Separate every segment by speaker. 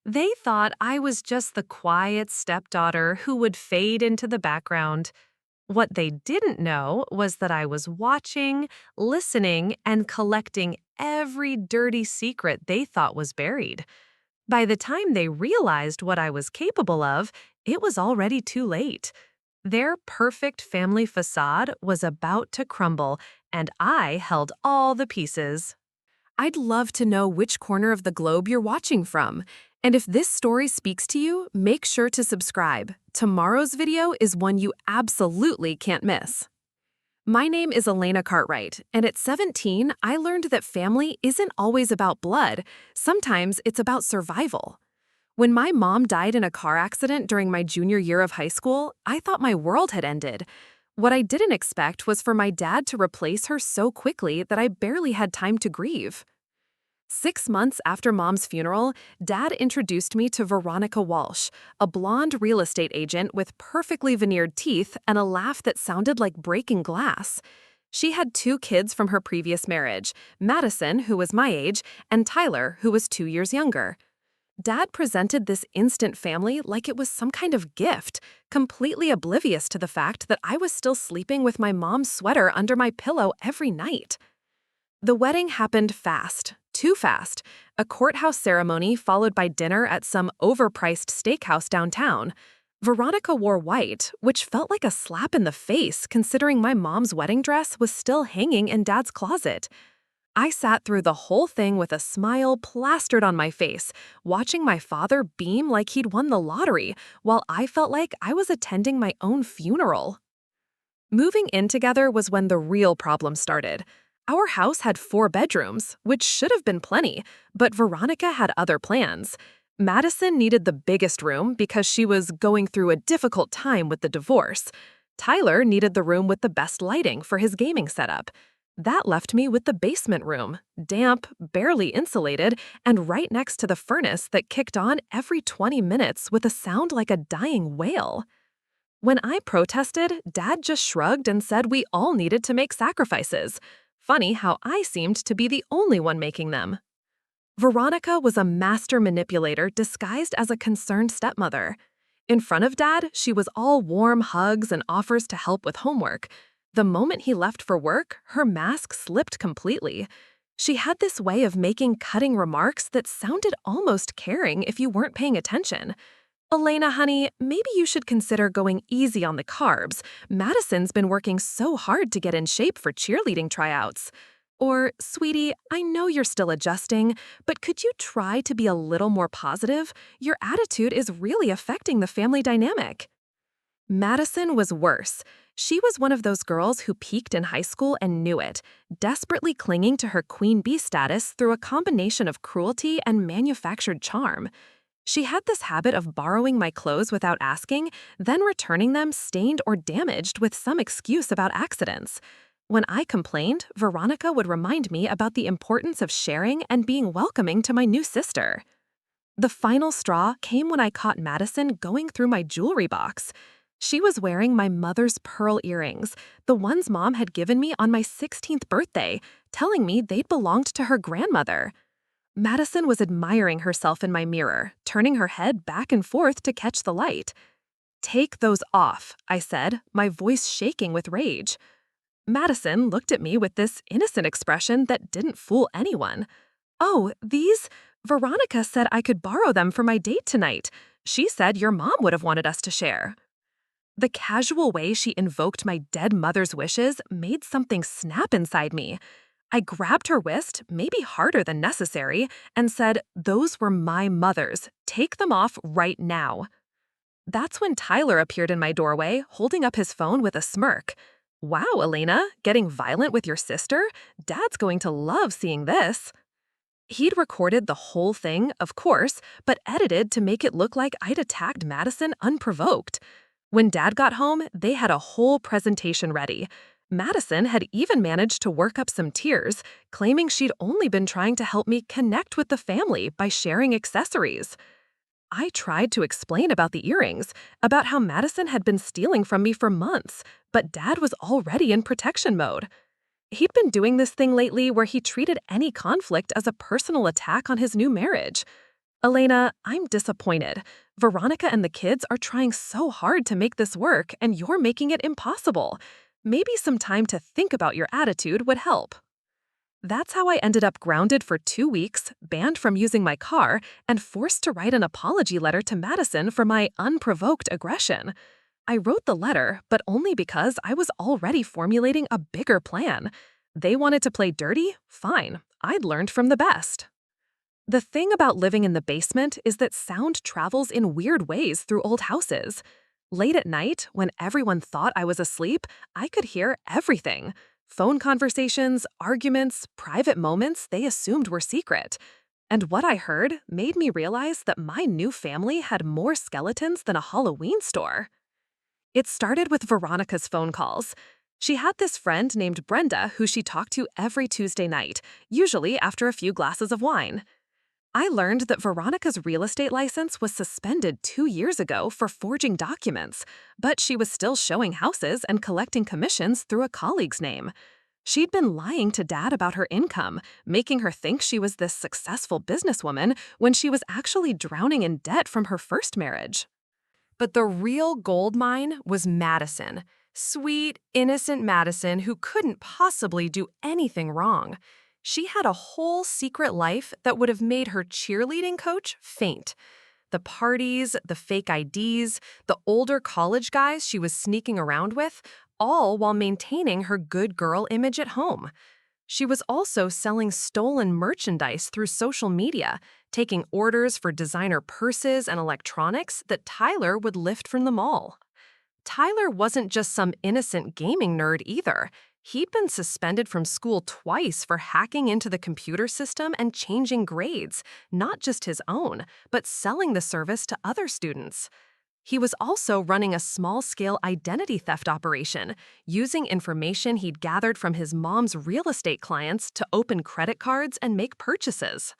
Speaker 1: They thought I was just the quiet stepdaughter who would fade into the background. What they didn't know was that I was watching, listening, and collecting every dirty secret they thought was buried. By the time they realized what I was capable of, it was already too late. Their perfect family facade was about to crumble, and I held all the pieces. I'd love to know which corner of the globe you're watching from. And if this story speaks to you, make sure to subscribe. Tomorrow's video is one you absolutely can't miss. My name is Elena Cartwright, and at 17, I learned that family isn't always about blood. Sometimes it's about survival. When my mom died in a car accident during my junior year of high school, I thought my world had ended. What I didn't expect was for my dad to replace her so quickly that I barely had time to grieve. 6 months after Mom's funeral, Dad introduced me to Veronica Walsh, a blonde real estate agent with perfectly veneered teeth and a laugh that sounded like breaking glass. She had 2 kids from her previous marriage, Madison, who was my age, and Tyler, who was 2 years younger. Dad presented this instant family like it was some kind of gift, completely oblivious to the fact that I was still sleeping with my mom's sweater under my pillow every night. The wedding happened fast, too fast, a courthouse ceremony followed by dinner at some overpriced steakhouse downtown. Veronica wore white, which felt like a slap in the face considering my mom's wedding dress was still hanging in Dad's closet. I sat through the whole thing with a smile plastered on my face, watching my father beam like he'd won the lottery, while I felt like I was attending my own funeral. Moving in together was when the real problem started. Our house had 4 bedrooms, which should have been plenty, but Veronica had other plans. Madison needed the biggest room because she was going through a difficult time with the divorce. Tyler needed the room with the best lighting for his gaming setup. That left me with the basement room, damp, barely insulated, and right next to the furnace that kicked on every 20 minutes with a sound like a dying whale. When I protested, Dad just shrugged and said we all needed to make sacrifices. Funny how I seemed to be the only one making them. Veronica was a master manipulator disguised as a concerned stepmother. In front of Dad, she was all warm hugs and offers to help with homework. The moment he left for work, her mask slipped completely. She had this way of making cutting remarks that sounded almost caring if you weren't paying attention. Elena, honey, maybe you should consider going easy on the carbs. Madison's been working so hard to get in shape for cheerleading tryouts. Or, sweetie, I know you're still adjusting, but could you try to be a little more positive? Your attitude is really affecting the family dynamic. Madison was worse. She was one of those girls who peaked in high school and knew it, desperately clinging to her queen bee status through a combination of cruelty and manufactured charm. She had this habit of borrowing my clothes without asking, then returning them stained or damaged with some excuse about accidents. When I complained, Veronica would remind me about the importance of sharing and being welcoming to my new sister. The final straw came when I caught Madison going through my jewelry box. She was wearing my mother's pearl earrings, the ones Mom had given me on my 16th birthday, telling me they'd belonged to her grandmother. Madison was admiring herself in my mirror, turning her head back and forth to catch the light. "Take those off," I said, my voice shaking with rage. Madison looked at me with this innocent expression that didn't fool anyone. "Oh, these? Veronica said I could borrow them for my date tonight. She said your mom would have wanted us to share." The casual way she invoked my dead mother's wishes made something snap inside me. I grabbed her wrist, maybe harder than necessary, and said, "Those were my mother's. Take them off right now." That's when Tyler appeared in my doorway, holding up his phone with a smirk. "Wow, Elena, getting violent with your sister? Dad's going to love seeing this." He'd recorded the whole thing, of course, but edited to make it look like I'd attacked Madison unprovoked. When Dad got home, they had a whole presentation ready. Madison had even managed to work up some tears, claiming she'd only been trying to help me connect with the family by sharing accessories. I tried to explain about the earrings, about how Madison had been stealing from me for months, but Dad was already in protection mode. He'd been doing this thing lately where he treated any conflict as a personal attack on his new marriage. Elena, I'm disappointed. Veronica and the kids are trying so hard to make this work, and you're making it impossible. Maybe some time to think about your attitude would help. That's how I ended up grounded for 2 weeks, banned from using my car, and forced to write an apology letter to Madison for my unprovoked aggression. I wrote the letter, but only because I was already formulating a bigger plan. They wanted to play dirty? Fine. I'd learned from the best. The thing about living in the basement is that sound travels in weird ways through old houses. Late at night, when everyone thought I was asleep, I could hear everything. Phone conversations, arguments, private moments they assumed were secret. And what I heard made me realize that my new family had more skeletons than a Halloween store. It started with Veronica's phone calls. She had this friend named Brenda who she talked to every Tuesday night, usually after a few glasses of wine. I learned that Veronica's real estate license was suspended 2 years ago for forging documents, but she was still showing houses and collecting commissions through a colleague's name. She'd been lying to Dad about her income, making her think she was this successful businesswoman when she was actually drowning in debt from her first marriage. But the real gold mine was Madison. Sweet, innocent Madison who couldn't possibly do anything wrong. She had a whole secret life that would have made her cheerleading coach faint. The parties, the fake IDs, the older college guys she was sneaking around with, all while maintaining her good girl image at home. She was also selling stolen merchandise through social media, taking orders for designer purses and electronics that Tyler would lift from the mall. Tyler wasn't just some innocent gaming nerd either. He'd been suspended from school twice for hacking into the computer system and changing grades, not just his own, but selling the service to other students. He was also running a small-scale identity theft operation, using information he'd gathered from his mom's real estate clients to open credit cards and make purchases.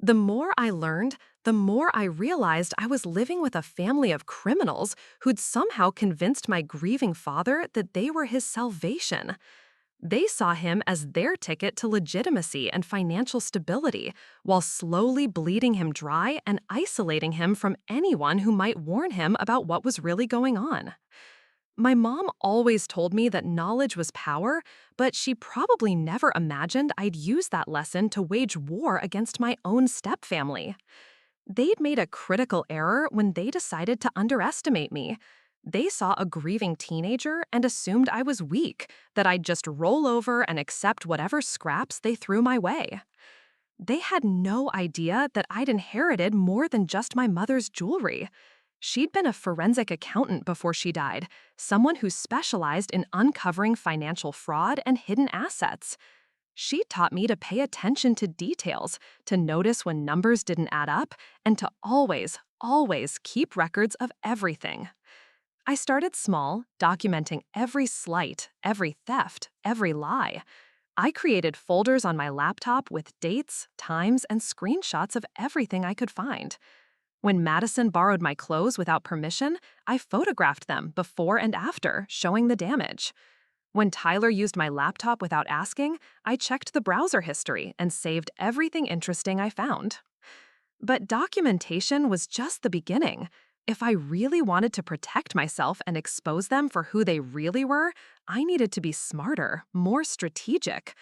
Speaker 1: The more I learned, the more I realized I was living with a family of criminals who'd somehow convinced my grieving father that they were his salvation. They saw him as their ticket to legitimacy and financial stability, while slowly bleeding him dry and isolating him from anyone who might warn him about what was really going on. My mom always told me that knowledge was power, but she probably never imagined I'd use that lesson to wage war against my own stepfamily. They'd made a critical error when they decided to underestimate me. They saw a grieving teenager and assumed I was weak, that I'd just roll over and accept whatever scraps they threw my way. They had no idea that I'd inherited more than just my mother's jewelry. She'd been a forensic accountant before she died, someone who specialized in uncovering financial fraud and hidden assets. She taught me to pay attention to details, to notice when numbers didn't add up, and to always keep records of everything. I started small, documenting every slight, every theft, every lie. I created folders on my laptop with dates, times, and screenshots of everything I could find. When Madison borrowed my clothes without permission, I photographed them before and after, showing the damage. When Tyler used my laptop without asking, I checked the browser history and saved everything interesting I found. But documentation was just the beginning. If I really wanted to protect myself and expose them for who they really were, I needed to be smarter, more strategic.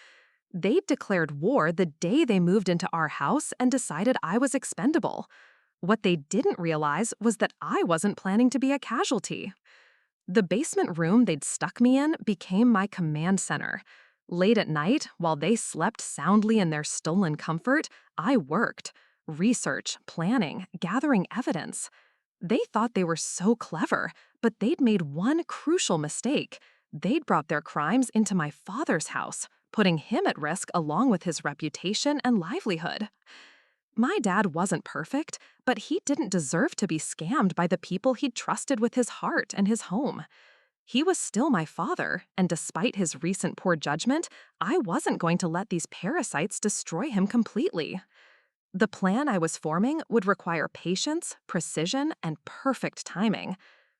Speaker 1: They'd declared war the day they moved into our house and decided I was expendable. What they didn't realize was that I wasn't planning to be a casualty. The basement room they'd stuck me in became my command center. Late at night, while they slept soundly in their stolen comfort, I worked. Research, planning, gathering evidence. They thought they were so clever, but they'd made one crucial mistake. They'd brought their crimes into my father's house, putting him at risk along with his reputation and livelihood. My dad wasn't perfect, but he didn't deserve to be scammed by the people he'd trusted with his heart and his home. He was still my father, and despite his recent poor judgment, I wasn't going to let these parasites destroy him completely. The plan I was forming would require patience, precision, and perfect timing.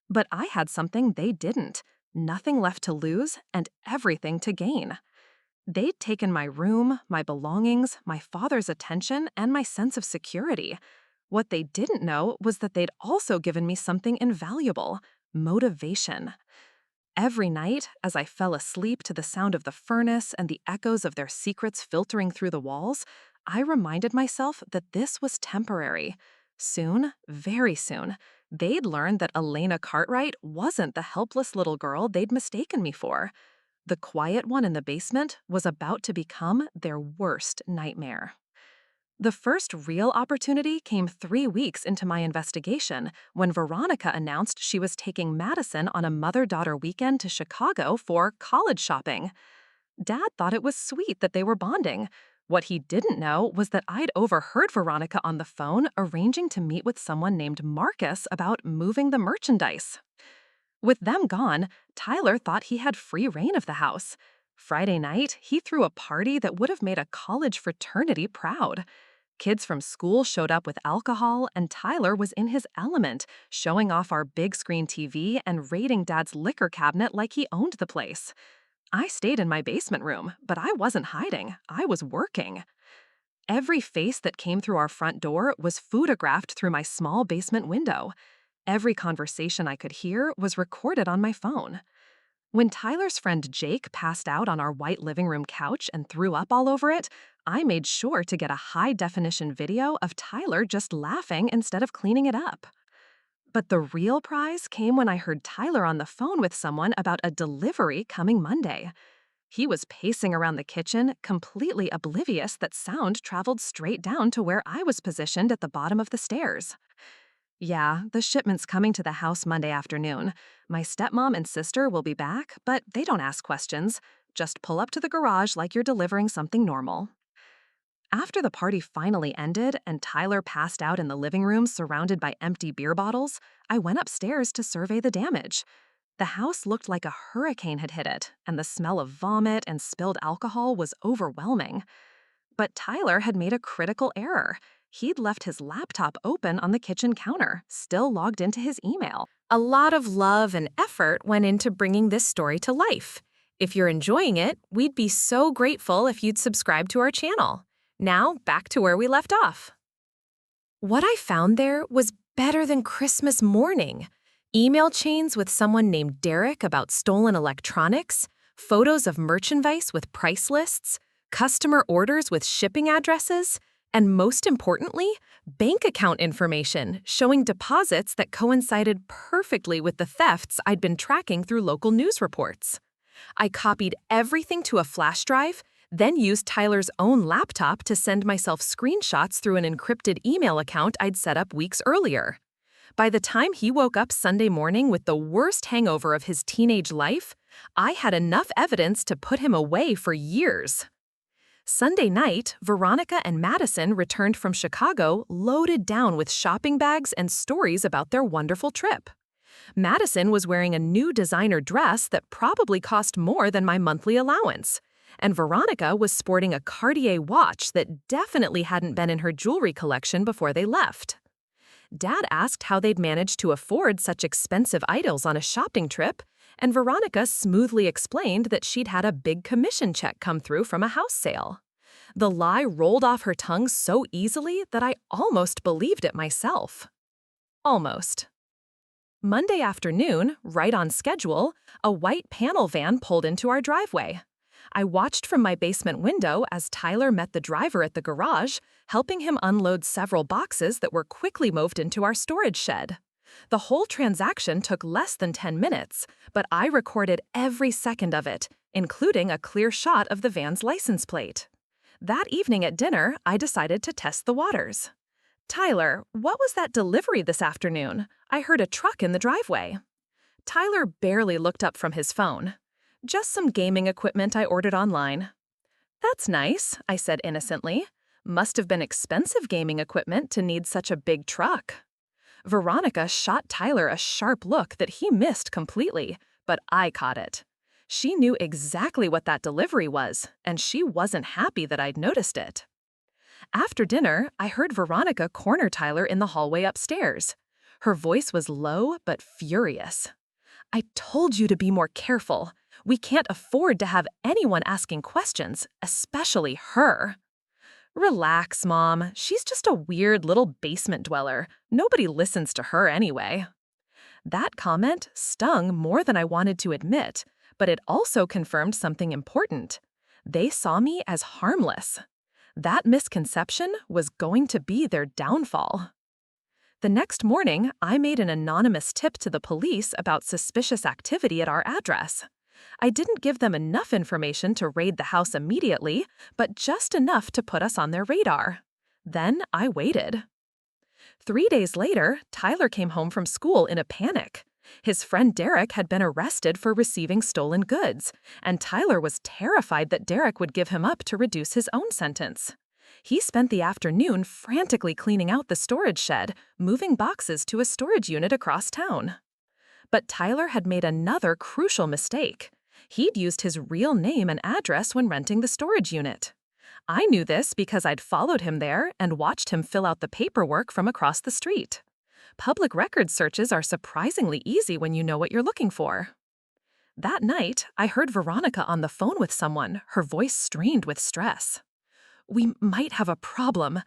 Speaker 1: But I had something they didn't: nothing left to lose and everything to gain. They'd taken my room, my belongings, my father's attention, and my sense of security. What they didn't know was that they'd also given me something invaluable: motivation. Every night, as I fell asleep to the sound of the furnace and the echoes of their secrets filtering through the walls, I reminded myself that this was temporary. Soon, very soon, they'd learn that Elena Cartwright wasn't the helpless little girl they'd mistaken me for. The quiet one in the basement was about to become their worst nightmare. The first real opportunity came 3 weeks into my investigation when Veronica announced she was taking Madison on a mother-daughter weekend to Chicago for college shopping. Dad thought it was sweet that they were bonding. What he didn't know was that I'd overheard Veronica on the phone arranging to meet with someone named Marcus about moving the merchandise. With them gone, Tyler thought he had free reign of the house. Friday night, he threw a party that would have made a college fraternity proud. Kids from school showed up with alcohol, and Tyler was in his element, showing off our big screen TV and raiding Dad's liquor cabinet like he owned the place. I stayed in my basement room, but I wasn't hiding. I was working. Every face that came through our front door was photographed through my small basement window. Every conversation I could hear was recorded on my phone. When Tyler's friend Jake passed out on our white living room couch and threw up all over it, I made sure to get a high-definition video of Tyler just laughing instead of cleaning it up. But the real prize came when I heard Tyler on the phone with someone about a delivery coming Monday. He was pacing around the kitchen, completely oblivious that sound traveled straight down to where I was positioned at the bottom of the stairs. Yeah, the shipment's coming to the house Monday afternoon. My stepmom and sister will be back, but they don't ask questions. Just pull up to the garage like you're delivering something normal. After the party finally ended and Tyler passed out in the living room surrounded by empty beer bottles, I went upstairs to survey the damage. The house looked like a hurricane had hit it, and the smell of vomit and spilled alcohol was overwhelming. But Tyler had made a critical error. He'd left his laptop open on the kitchen counter, still logged into his email. A lot of love and effort went into bringing this story to life. If you're enjoying it, we'd be so grateful if you'd subscribe to our channel. Now, back to where we left off. What I found there was better than Christmas morning. Email chains with someone named Derek about stolen electronics, photos of merchandise with price lists, customer orders with shipping addresses, and most importantly, bank account information showing deposits that coincided perfectly with the thefts I'd been tracking through local news reports. I copied everything to a flash drive, then used Tyler's own laptop to send myself screenshots through an encrypted email account I'd set up weeks earlier. By the time he woke up Sunday morning with the worst hangover of his teenage life, I had enough evidence to put him away for years. Sunday night, Veronica and Madison returned from Chicago loaded down with shopping bags and stories about their wonderful trip. Madison was wearing a new designer dress that probably cost more than my monthly allowance, and Veronica was sporting a Cartier watch that definitely hadn't been in her jewelry collection before they left. Dad asked how they'd managed to afford such expensive items on a shopping trip, and Veronica smoothly explained that she'd had a big commission check come through from a house sale. The lie rolled off her tongue so easily that I almost believed it myself. Almost. Monday afternoon, right on schedule, a white panel van pulled into our driveway. I watched from my basement window as Tyler met the driver at the garage, helping him unload several boxes that were quickly moved into our storage shed. The whole transaction took less than 10 minutes, but I recorded every second of it, including a clear shot of the van's license plate. That evening at dinner, I decided to test the waters. "Tyler, what was that delivery this afternoon? I heard a truck in the driveway." Tyler barely looked up from his phone. "Just some gaming equipment I ordered online." "That's nice," I said innocently. "Must have been expensive gaming equipment to need such a big truck." Veronica shot Tyler a sharp look that he missed completely, but I caught it. She knew exactly what that delivery was, and she wasn't happy that I'd noticed it. After dinner, I heard Veronica corner Tyler in the hallway upstairs. Her voice was low but furious. "I told you to be more careful. We can't afford to have anyone asking questions, especially her." Relax, Mom. She's just a weird little basement dweller. Nobody listens to her anyway. That comment stung more than I wanted to admit, but it also confirmed something important. They saw me as harmless. That misconception was going to be their downfall. The next morning, I made an anonymous tip to the police about suspicious activity at our address. I didn't give them enough information to raid the house immediately, but just enough to put us on their radar. Then I waited. 3 days later, Tyler came home from school in a panic. His friend Derek had been arrested for receiving stolen goods, and Tyler was terrified that Derek would give him up to reduce his own sentence. He spent the afternoon frantically cleaning out the storage shed, moving boxes to a storage unit across town. But Tyler had made another crucial mistake. He'd used his real name and address when renting the storage unit. I knew this because I'd followed him there and watched him fill out the paperwork from across the street. Public record searches are surprisingly easy when you know what you're looking for. That night, I heard Veronica on the phone with someone, her voice strained with stress. "We might have a problem.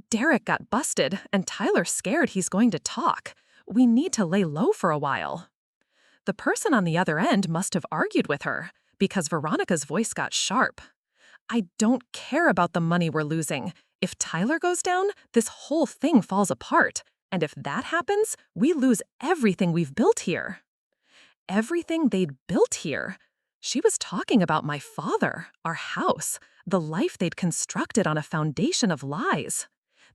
Speaker 1: Derek got busted, and Tyler's scared he's going to talk. We need to lay low for a while." The person on the other end must have argued with her, because Veronica's voice got sharp. "I don't care about the money we're losing. If Tyler goes down, this whole thing falls apart. And if that happens, we lose everything we've built here." Everything they'd built here? She was talking about my father, our house, the life they'd constructed on a foundation of lies.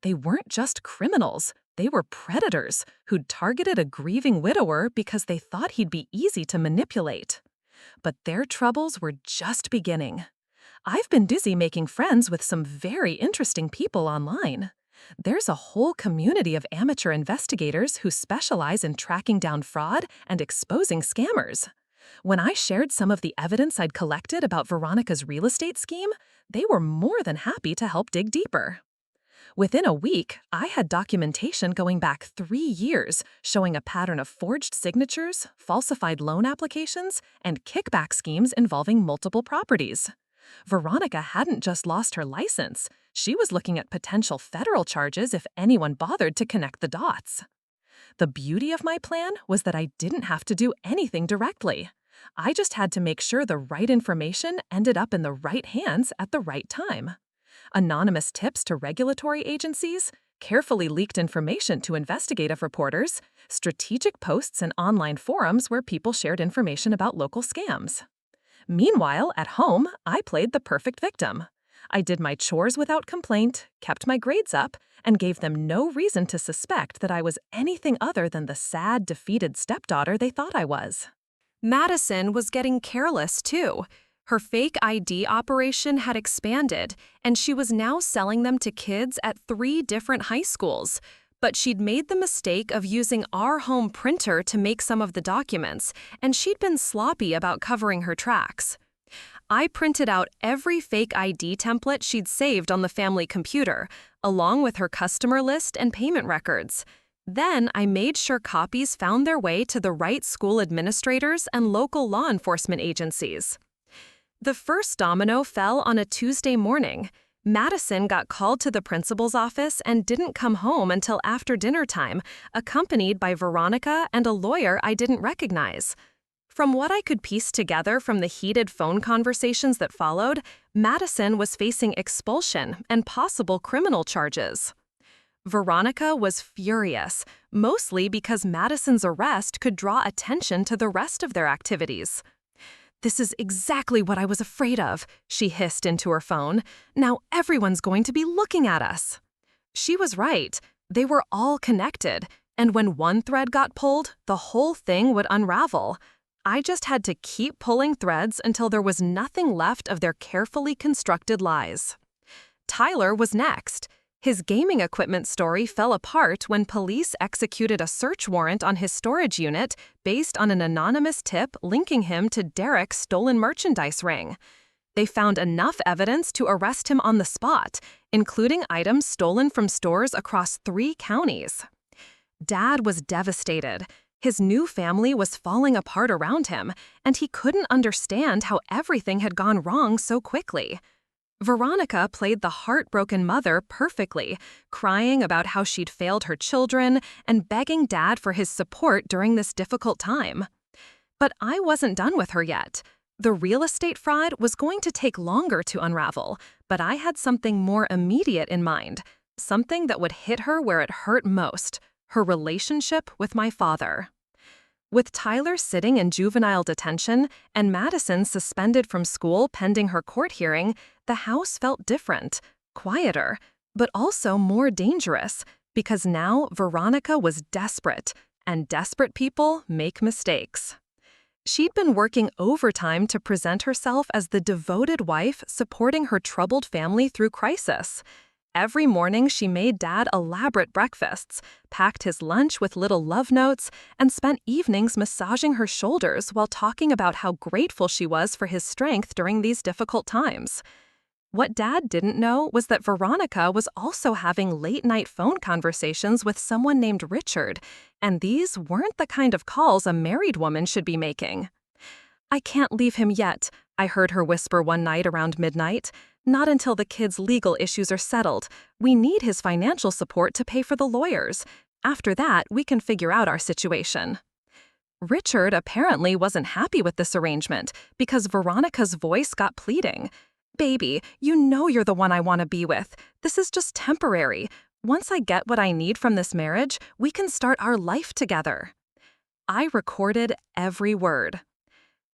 Speaker 1: They weren't just criminals. They were predators who'd targeted a grieving widower because they thought he'd be easy to manipulate. But their troubles were just beginning. I've been busy making friends with some very interesting people online. There's a whole community of amateur investigators who specialize in tracking down fraud and exposing scammers. When I shared some of the evidence I'd collected about Veronica's real estate scheme, they were more than happy to help dig deeper. Within a week, I had documentation going back 3 years showing a pattern of forged signatures, falsified loan applications, and kickback schemes involving multiple properties. Veronica hadn't just lost her license. She was looking at potential federal charges if anyone bothered to connect the dots. The beauty of my plan was that I didn't have to do anything directly. I just had to make sure the right information ended up in the right hands at the right time. Anonymous tips to regulatory agencies, carefully leaked information to investigative reporters, strategic posts and online forums where people shared information about local scams. Meanwhile, at home, I played the perfect victim. I did my chores without complaint, kept my grades up, and gave them no reason to suspect that I was anything other than the sad, defeated stepdaughter they thought I was. Madison was getting careless, too. Her fake ID operation had expanded, and she was now selling them to kids at 3 different high schools. But she'd made the mistake of using our home printer to make some of the documents, and she'd been sloppy about covering her tracks. I printed out every fake ID template she'd saved on the family computer, along with her customer list and payment records. Then I made sure copies found their way to the right school administrators and local law enforcement agencies. The first domino fell on a Tuesday morning. Madison got called to the principal's office and didn't come home until after dinner time, accompanied by Veronica and a lawyer I didn't recognize. From what I could piece together from the heated phone conversations that followed, Madison was facing expulsion and possible criminal charges. Veronica was furious, mostly because Madison's arrest could draw attention to the rest of their activities. "This is exactly what I was afraid of," she hissed into her phone. "Now everyone's going to be looking at us." She was right. They were all connected, and when one thread got pulled, the whole thing would unravel. I just had to keep pulling threads until there was nothing left of their carefully constructed lies. Tyler was next. His gaming equipment story fell apart when police executed a search warrant on his storage unit based on an anonymous tip linking him to Derek's stolen merchandise ring. They found enough evidence to arrest him on the spot, including items stolen from stores across 3 counties. Dad was devastated. His new family was falling apart around him, and he couldn't understand how everything had gone wrong so quickly. Veronica played the heartbroken mother perfectly, crying about how she'd failed her children and begging Dad for his support during this difficult time. But I wasn't done with her yet. The real estate fraud was going to take longer to unravel, but I had something more immediate in mind, something that would hit her where it hurt most, her relationship with my father. With Tyler sitting in juvenile detention and Madison suspended from school pending her court hearing, the house felt different, quieter, but also more dangerous, because now Veronica was desperate, and desperate people make mistakes. She'd been working overtime to present herself as the devoted wife supporting her troubled family through crisis. Every morning she made Dad elaborate breakfasts, packed his lunch with little love notes, and spent evenings massaging her shoulders while talking about how grateful she was for his strength during these difficult times. What Dad didn't know was that Veronica was also having late-night phone conversations with someone named Richard, and these weren't the kind of calls a married woman should be making. "I can't leave him yet," I heard her whisper one night around midnight. "Not until the kids' legal issues are settled. We need his financial support to pay for the lawyers. After that, we can figure out our situation." Richard apparently wasn't happy with this arrangement because Veronica's voice got pleading. "Baby, you know you're the one I want to be with. This is just temporary. Once I get what I need from this marriage, we can start our life together." I recorded every word.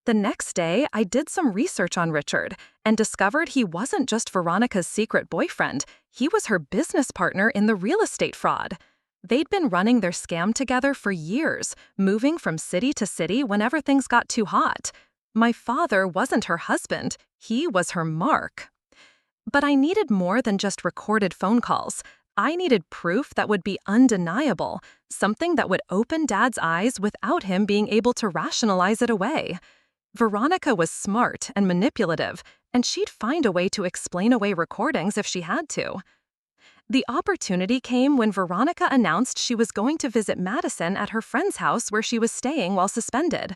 Speaker 1: The next day, I did some research on Richard and discovered he wasn't just Veronica's secret boyfriend, he was her business partner in the real estate fraud. They'd been running their scam together for years, moving from city to city whenever things got too hot. My father wasn't her husband, he was her mark. But I needed more than just recorded phone calls. I needed proof that would be undeniable, something that would open Dad's eyes without him being able to rationalize it away. Veronica was smart and manipulative, and she'd find a way to explain away recordings if she had to. The opportunity came when Veronica announced she was going to visit Madison at her friend's house where she was staying while suspended.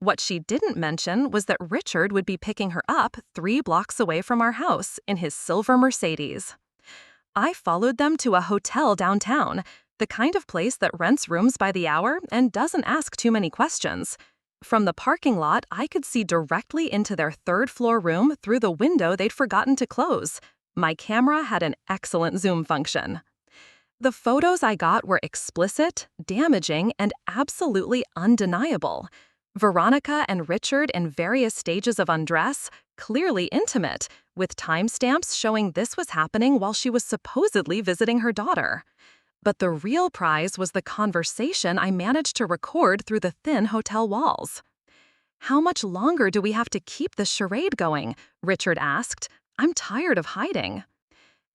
Speaker 1: What she didn't mention was that Richard would be picking her up 3 blocks away from our house in his silver Mercedes. I followed them to a hotel downtown, the kind of place that rents rooms by the hour and doesn't ask too many questions. From the parking lot, I could see directly into their 3rd-floor room through the window they'd forgotten to close. My camera had an excellent zoom function. The photos I got were explicit, damaging, and absolutely undeniable. Veronica and Richard in various stages of undress, clearly intimate, with timestamps showing this was happening while she was supposedly visiting her daughter. But the real prize was the conversation I managed to record through the thin hotel walls. "How much longer do we have to keep this charade going?" Richard asked. "I'm tired of hiding."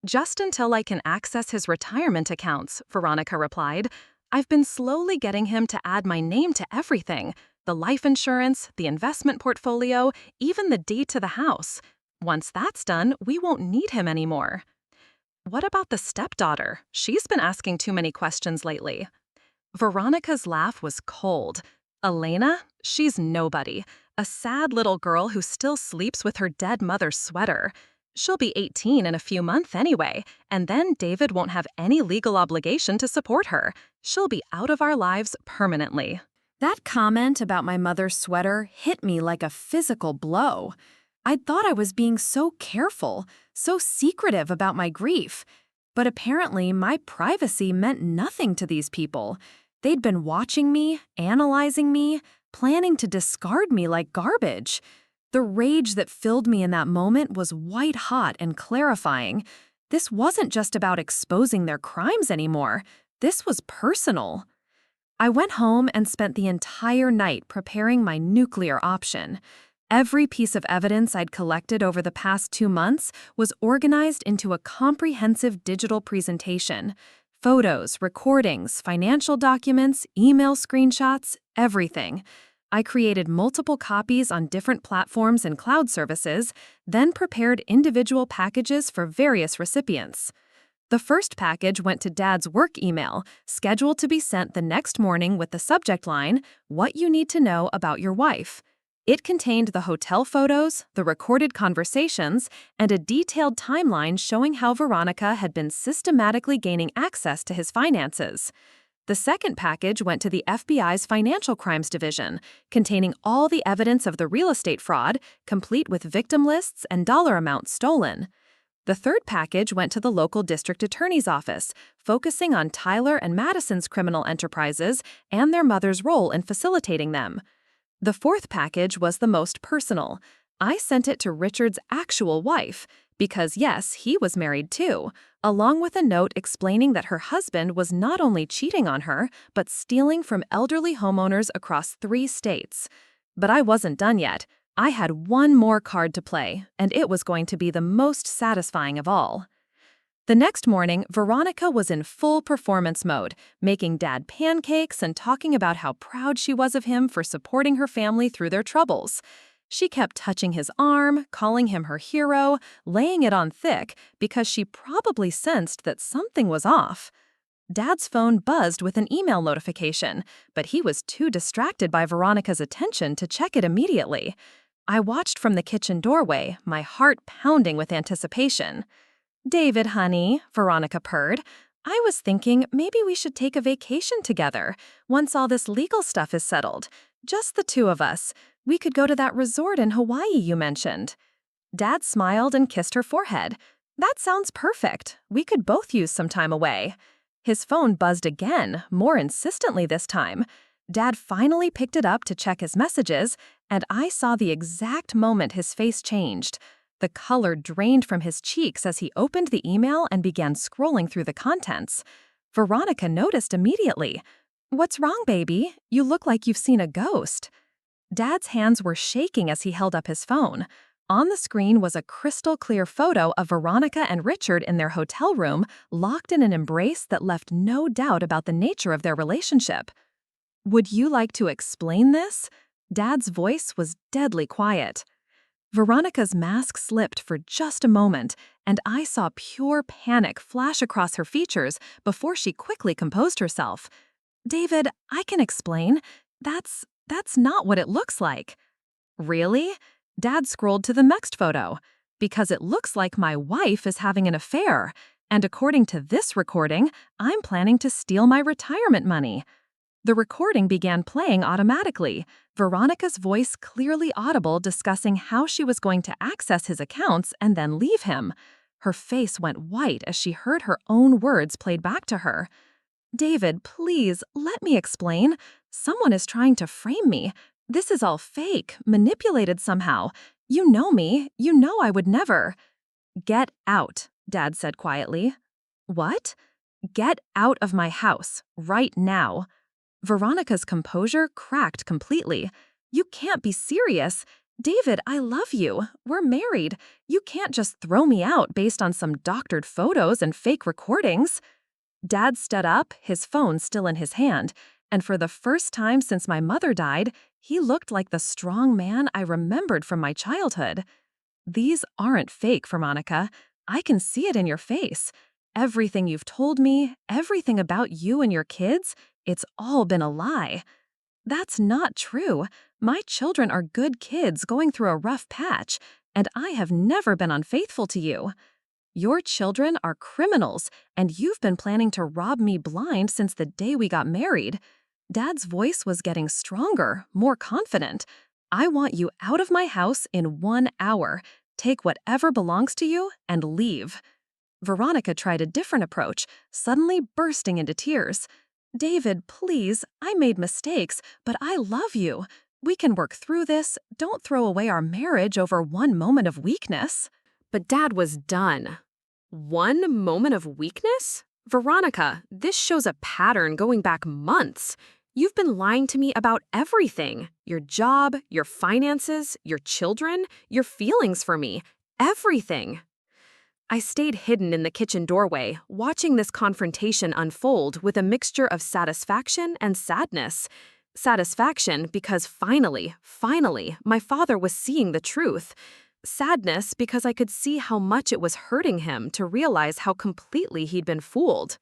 Speaker 1: "Just until I can access his retirement accounts," Veronica replied. "I've been slowly getting him to add my name to everything, the life insurance, the investment portfolio, even the deed to the house. Once that's done, we won't need him anymore." "What about the stepdaughter? She's been asking too many questions lately." Veronica's laugh was cold. "Elena? She's nobody. A sad little girl who still sleeps with her dead mother's sweater. She'll be 18 in a few months anyway, and then David won't have any legal obligation to support her. She'll be out of our lives permanently." That comment about my mother's sweater hit me like a physical blow. I'd thought I was being so careful, so secretive about my grief. But apparently my privacy meant nothing to these people. They'd been watching me, analyzing me, planning to discard me like garbage. The rage that filled me in that moment was white-hot and clarifying. This wasn't just about exposing their crimes anymore. This was personal. I went home and spent the entire night preparing my nuclear option. Every piece of evidence I'd collected over the past 2 months was organized into a comprehensive digital presentation. Photos, recordings, financial documents, email screenshots, everything. I created multiple copies on different platforms and cloud services, then prepared individual packages for various recipients. The first package went to Dad's work email, scheduled to be sent the next morning with the subject line, "What you need to know about your wife." It contained the hotel photos, the recorded conversations, and a detailed timeline showing how Veronica had been systematically gaining access to his finances. The second package went to the FBI's Financial Crimes Division, containing all the evidence of the real estate fraud, complete with victim lists and dollar amounts stolen. The third package went to the local district attorney's office, focusing on Tyler and Madison's criminal enterprises and their mother's role in facilitating them. The fourth package was the most personal. I sent it to Richard's actual wife, because yes, he was married too, along with a note explaining that her husband was not only cheating on her, but stealing from elderly homeowners across 3 states. But I wasn't done yet. I had one more card to play, and it was going to be the most satisfying of all. The next morning, Veronica was in full performance mode, making Dad pancakes and talking about how proud she was of him for supporting her family through their troubles. She kept touching his arm, calling him her hero, laying it on thick because she probably sensed that something was off. Dad's phone buzzed with an email notification, but he was too distracted by Veronica's attention to check it immediately. I watched from the kitchen doorway, my heart pounding with anticipation. "David, honey," Veronica purred, "I was thinking maybe we should take a vacation together once all this legal stuff is settled. Just the two of us. We could go to that resort in Hawaii you mentioned." Dad smiled and kissed her forehead. "That sounds perfect. We could both use some time away." His phone buzzed again, more insistently this time. Dad finally picked it up to check his messages, and I saw the exact moment his face changed. The color drained from his cheeks as he opened the email and began scrolling through the contents. Veronica noticed immediately. "What's wrong, baby? You look like you've seen a ghost." Dad's hands were shaking as he held up his phone. On the screen was a crystal-clear photo of Veronica and Richard in their hotel room, locked in an embrace that left no doubt about the nature of their relationship. "Would you like to explain this?" Dad's voice was deadly quiet. Veronica's mask slipped for just a moment, and I saw pure panic flash across her features before she quickly composed herself. "David, I can explain. That's not what it looks like." "Really?" Dad scrolled to the next photo. "Because it looks like my wife is having an affair, and according to this recording, I'm planning to steal my retirement money." The recording began playing automatically, Veronica's voice clearly audible discussing how she was going to access his accounts and then leave him. Her face went white as she heard her own words played back to her. "David, please, let me explain. Someone is trying to frame me. This is all fake, manipulated somehow. You know me. You know I would never." "Get out," Dad said quietly. "What?" "Get out of my house, right now." Veronica's composure cracked completely. "You can't be serious. David, I love you. We're married. You can't just throw me out based on some doctored photos and fake recordings." Dad stood up, his phone still in his hand, and for the first time since my mother died, he looked like the strong man I remembered from my childhood. "These aren't fake, Veronica. I can see it in your face. Everything you've told me, everything about you and your kids, it's all been a lie." "That's not true. My children are good kids going through a rough patch, and I have never been unfaithful to you." "Your children are criminals, and you've been planning to rob me blind since the day we got married." Dad's voice was getting stronger, more confident. "I want you out of my house in 1 hour. Take whatever belongs to you and leave." Veronica tried a different approach, suddenly bursting into tears. "David, please, I made mistakes, but I love you. We can work through this. Don't throw away our marriage over one moment of weakness." But Dad was done. "One moment of weakness? Veronica, this shows a pattern going back months. You've been lying to me about everything. Your job, your finances, your children, your feelings for me. Everything." I stayed hidden in the kitchen doorway, watching this confrontation unfold with a mixture of satisfaction and sadness. Satisfaction because finally, my father was seeing the truth. Sadness because I could see how much it was hurting him to realize how completely he'd been fooled.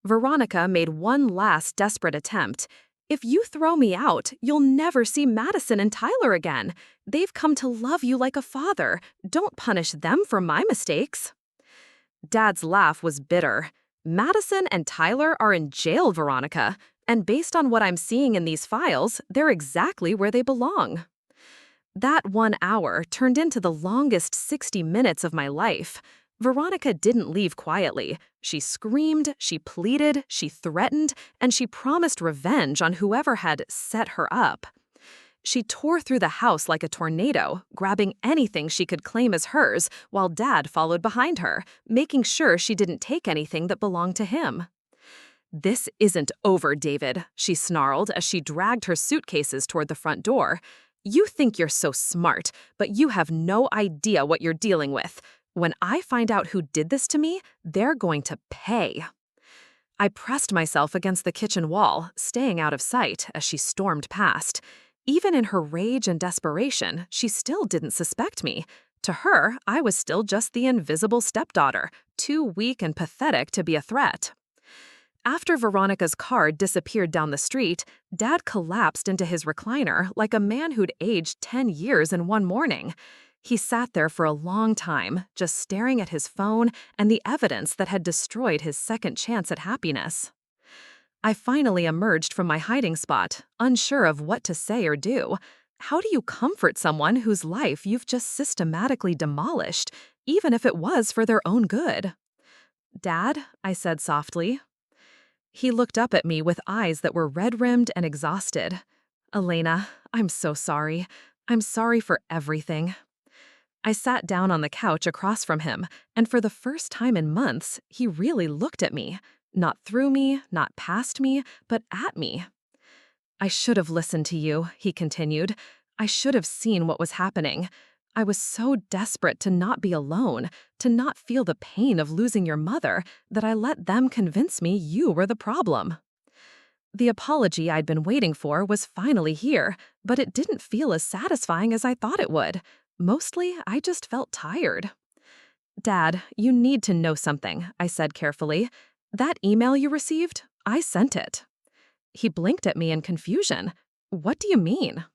Speaker 1: Veronica made one last desperate attempt. If you throw me out, you'll never see Madison and Tyler again. They've come to love you like a father. Don't punish them for my mistakes." Dad's laugh was bitter. "Madison and Tyler are in jail, Veronica, and based on what I'm seeing in these files, they're exactly where they belong." That 1 hour turned into the longest 60 minutes of my life. Veronica didn't leave quietly. She screamed, she pleaded, she threatened, and she promised revenge on whoever had set her up. She tore through the house like a tornado, grabbing anything she could claim as hers, while Dad followed behind her, making sure she didn't take anything that belonged to him. "This isn't over, David," she snarled as she dragged her suitcases toward the front door. "You think you're so smart, but you have no idea what you're dealing with. When I find out who did this to me, they're going to pay." I pressed myself against the kitchen wall, staying out of sight as she stormed past. Even in her rage and desperation, she still didn't suspect me. To her, I was still just the invisible stepdaughter, too weak and pathetic to be a threat. After Veronica's car disappeared down the street, Dad collapsed into his recliner like a man who'd aged 10 years in one morning. He sat there for a long time, just staring at his phone and the evidence that had destroyed his second chance at happiness. I finally emerged from my hiding spot, unsure of what to say or do. How do you comfort someone whose life you've just systematically demolished, even if it was for their own good? "Dad," I said softly. He looked up at me with eyes that were red-rimmed and exhausted. "Elena, I'm so sorry. I'm sorry for everything." I sat down on the couch across from him, and for the first time in months, he really looked at me. Not through me, not past me, but at me. "I should have listened to you," he continued. "I should have seen what was happening. I was so desperate to not be alone, to not feel the pain of losing your mother, that I let them convince me you were the problem." The apology I'd been waiting for was finally here, but it didn't feel as satisfying as I thought it would. Mostly, I just felt tired. "Dad, you need to know something," I said carefully. "That email you received, I sent it." He blinked at me in confusion. "What do you mean?"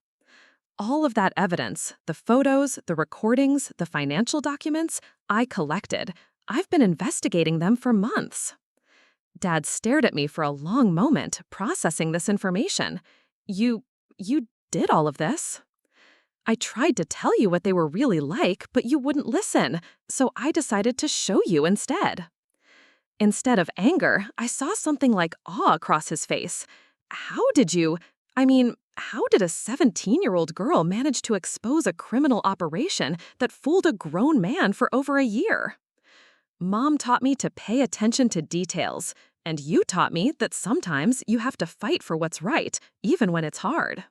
Speaker 1: "All of that evidence, the photos, the recordings, the financial documents, I collected. I've been investigating them for months." Dad stared at me for a long moment, processing this information. You did all of this?" "I tried to tell you what they were really like, but you wouldn't listen, so I decided to show you instead." Instead of anger, I saw something like awe across his face. How did a 17-year-old girl manage to expose a criminal operation that fooled a grown man for over a year? "Mom taught me to pay attention to details, and you taught me that sometimes you have to fight for what's right, even when it's hard."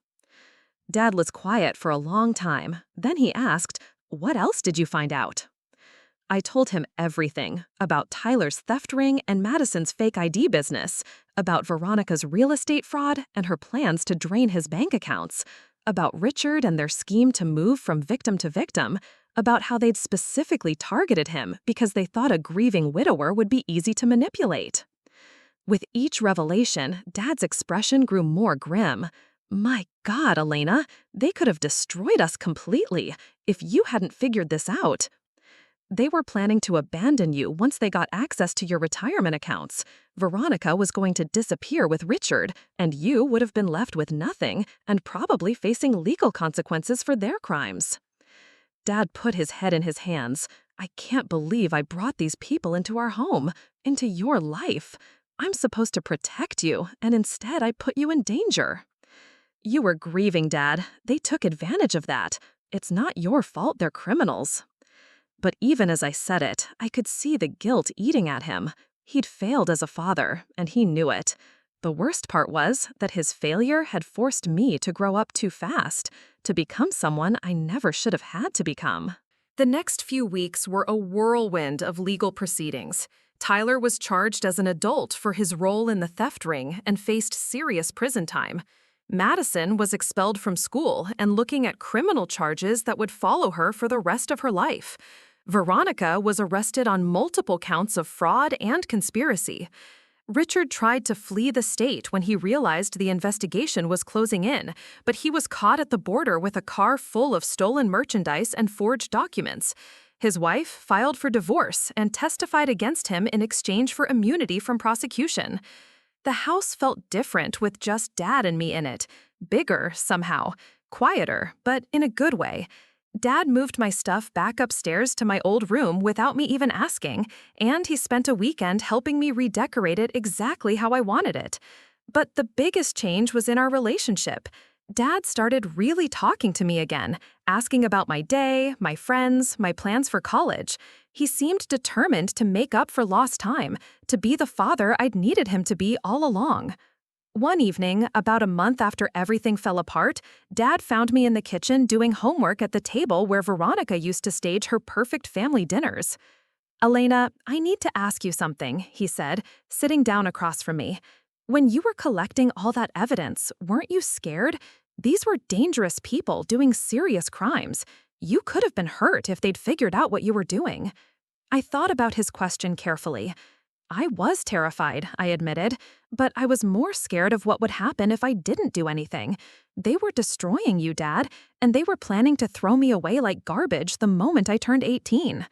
Speaker 1: Dad was quiet for a long time. Then he asked, "What else did you find out?" I told him everything about Tyler's theft ring and Madison's fake ID business, about Veronica's real estate fraud and her plans to drain his bank accounts, about Richard and their scheme to move from victim to victim, about how they'd specifically targeted him because they thought a grieving widower would be easy to manipulate. With each revelation, Dad's expression grew more grim. "My God, Elena, they could have destroyed us completely if you hadn't figured this out. They were planning to abandon you once they got access to your retirement accounts. Veronica was going to disappear with Richard, and you would have been left with nothing and probably facing legal consequences for their crimes." Dad put his head in his hands. "I can't believe I brought these people into our home, into your life. I'm supposed to protect you, and instead I put you in danger." "You were grieving, Dad. They took advantage of that. It's not your fault they're criminals." But even as I said it, I could see the guilt eating at him. He'd failed as a father, and he knew it. The worst part was that his failure had forced me to grow up too fast, to become someone I never should have had to become. The next few weeks were a whirlwind of legal proceedings. Tyler was charged as an adult for his role in the theft ring and faced serious prison time. Madison was expelled from school and looking at criminal charges that would follow her for the rest of her life. Veronica was arrested on multiple counts of fraud and conspiracy. Richard tried to flee the state when he realized the investigation was closing in, but he was caught at the border with a car full of stolen merchandise and forged documents. His wife filed for divorce and testified against him in exchange for immunity from prosecution. The house felt different with just Dad and me in it. Bigger, somehow. Quieter, but in a good way. Dad moved my stuff back upstairs to my old room without me even asking, and he spent a weekend helping me redecorate it exactly how I wanted it. But the biggest change was in our relationship. Dad started really talking to me again, asking about my day, my friends, my plans for college. He seemed determined to make up for lost time, to be the father I'd needed him to be all along. One evening, about a month after everything fell apart, Dad found me in the kitchen doing homework at the table where Veronica used to stage her perfect family dinners. "Elena, I need to ask you something," he said, sitting down across from me. "When you were collecting all that evidence, weren't you scared? These were dangerous people doing serious crimes. You could have been hurt if they'd figured out what you were doing." I thought about his question carefully. I was terrified, I admitted, but I was more scared of what would happen if I didn't do anything. They were destroying you, Dad, and they were planning to throw me away like garbage the moment I turned 18.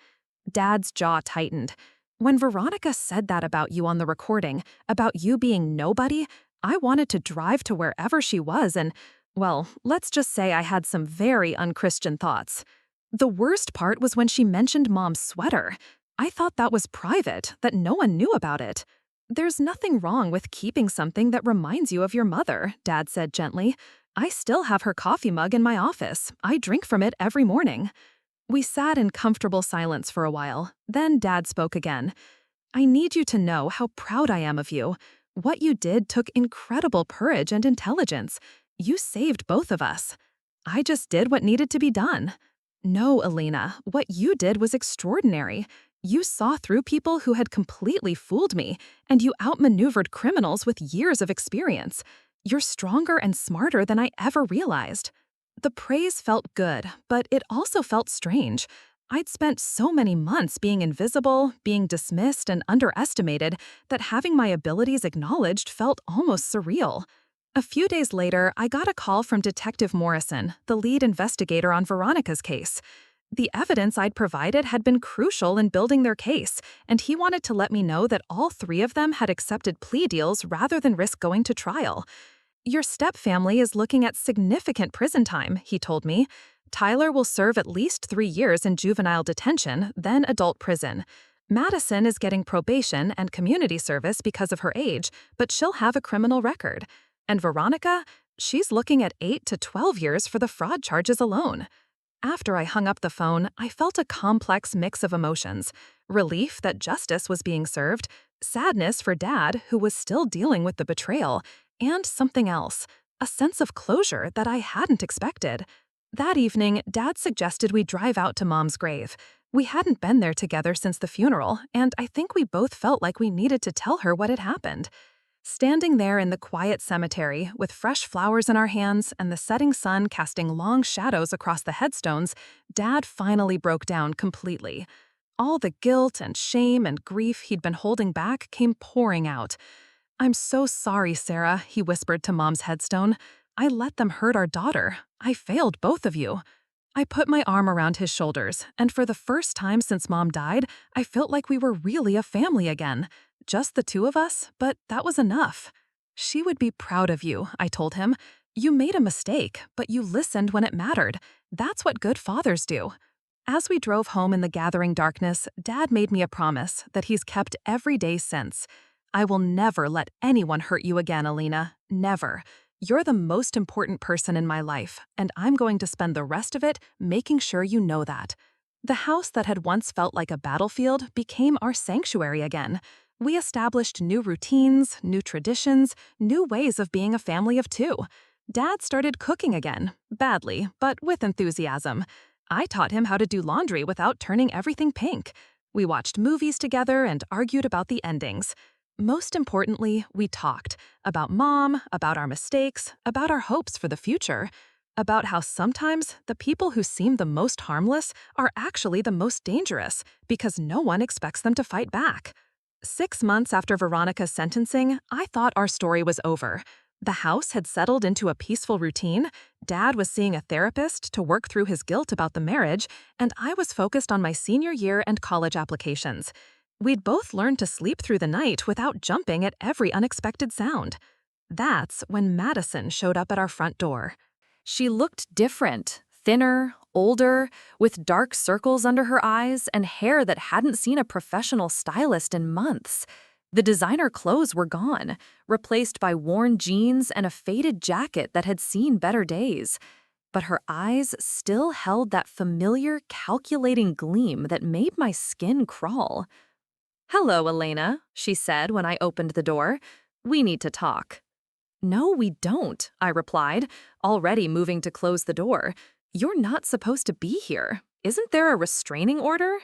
Speaker 1: Dad's jaw tightened. When Veronica said that about you on the recording, about you being nobody, I wanted to drive to wherever she was and, well, let's just say I had some very unchristian thoughts. The worst part was when she mentioned Mom's sweater. I thought that was private, that no one knew about it. "There's nothing wrong with keeping something that reminds you of your mother," Dad said gently. "I still have her coffee mug in my office. I drink from it every morning." We sat in comfortable silence for a while. Then Dad spoke again. "I need you to know how proud I am of you. What you did took incredible courage and intelligence. You saved both of us. I just did what needed to be done." "No, Alina, what you did was extraordinary. You saw through people who had completely fooled me, and you outmaneuvered criminals with years of experience. You're stronger and smarter than I ever realized." The praise felt good, but it also felt strange. I'd spent so many months being invisible, being dismissed and underestimated, that having my abilities acknowledged felt almost surreal. A few days later, I got a call from Detective Morrison, the lead investigator on Veronica's case. The evidence I'd provided had been crucial in building their case, and he wanted to let me know that all three of them had accepted plea deals rather than risk going to trial. "Your stepfamily is looking at significant prison time," he told me. "Tyler will serve at least 3 years in juvenile detention, then adult prison. Madison is getting probation and community service because of her age, but she'll have a criminal record. And Veronica, she's looking at 8 to 12 years for the fraud charges alone." After I hung up the phone, I felt a complex mix of emotions. Relief that justice was being served, sadness for Dad, who was still dealing with the betrayal, and something else, a sense of closure that I hadn't expected. That evening, Dad suggested we drive out to Mom's grave. We hadn't been there together since the funeral, and I think we both felt like we needed to tell her what had happened. Standing there in the quiet cemetery, with fresh flowers in our hands and the setting sun casting long shadows across the headstones, Dad finally broke down completely. All the guilt and shame and grief he'd been holding back came pouring out. "I'm so sorry, Sarah," he whispered to Mom's headstone. "I let them hurt our daughter. I failed both of you." I put my arm around his shoulders, and for the first time since Mom died, I felt like we were really a family again. Just the two of us, but that was enough. "She would be proud of you," I told him. "You made a mistake, but you listened when it mattered. That's what good fathers do." As we drove home in the gathering darkness, Dad made me a promise that he's kept every day since. "I will never let anyone hurt you again, Alina. Never. You're the most important person in my life, and I'm going to spend the rest of it making sure you know that." The house that had once felt like a battlefield became our sanctuary again. We established new routines, new traditions, new ways of being a family of two. Dad started cooking again, badly, but with enthusiasm. I taught him how to do laundry without turning everything pink. We watched movies together and argued about the endings. Most importantly, we talked about Mom, about our mistakes, about our hopes for the future, about how sometimes the people who seem the most harmless are actually the most dangerous because no one expects them to fight back.
Speaker 2: 6 months after Veronica's sentencing, I thought our story was over. The house had settled into a peaceful routine, Dad was seeing a therapist to work through his guilt about the marriage, and I was focused on my senior year and college applications. We'd both learned to sleep through the night without jumping at every unexpected sound. That's when Madison showed up at our front door.
Speaker 1: She looked different, thinner, older, with dark circles under her eyes and hair that hadn't seen a professional stylist in months. The designer clothes were gone, replaced by worn jeans and a faded jacket that had seen better days. But her eyes still held that familiar, calculating gleam that made my skin crawl. "Hello, Elena," she said when I opened the door. "We need to talk." "No, we don't," I replied, already moving to close the door. "You're not supposed to be here. Isn't there a restraining order?"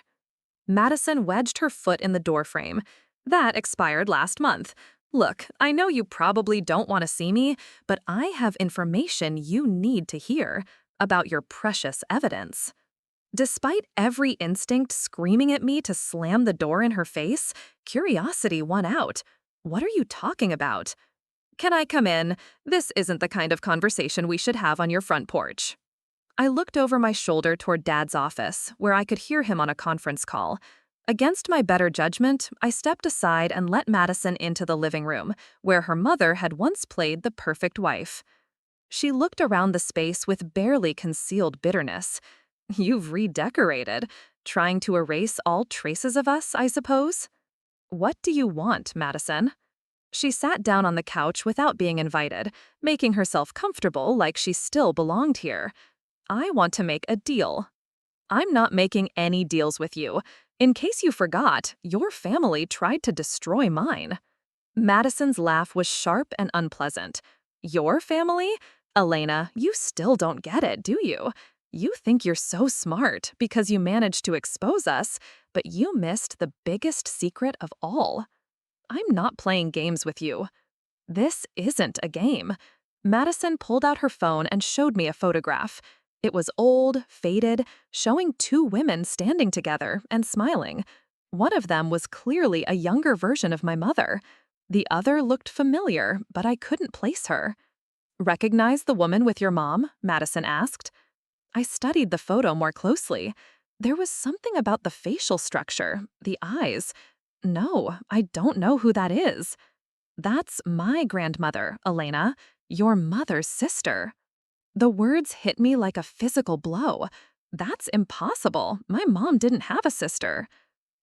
Speaker 1: Madison wedged her foot in the doorframe. "That expired last month. Look, I know you probably don't want to see me, but I have information you need to hear about your precious evidence." Despite every instinct screaming at me to slam the door in her face, curiosity won out. "What are you talking about?" "Can I come in? This isn't the kind of conversation we should have on your front porch." I looked over my shoulder toward Dad's office, where I could hear him on a conference call. Against my better judgment, I stepped aside and let Madison into the living room, where her mother had once played the perfect wife. She looked around the space with barely concealed bitterness. "You've redecorated, trying to erase all traces of us, I suppose?" "What do you want, Madison?" She sat down on the couch without being invited, making herself comfortable like she still belonged here. "I want to make a deal." "I'm not making any deals with you. In case you forgot, your family tried to destroy mine." Madison's laugh was sharp and unpleasant. "Your family? Elena, you still don't get it, do you? You think you're so smart because you managed to expose us, but you missed the biggest secret of all. I'm not playing games with you." "This isn't a game." Madison pulled out her phone and showed me a photograph. It was old, faded, showing two women standing together and smiling. One of them was clearly a younger version of my mother. The other looked familiar, but I couldn't place her. "Recognize the woman with your mom?" Madison asked. I studied the photo more closely. There was something about the facial structure, the eyes. "No, I don't know who that is." "That's my grandmother, Elena, your mother's sister." The words hit me like a physical blow. "That's impossible. My mom didn't have a sister."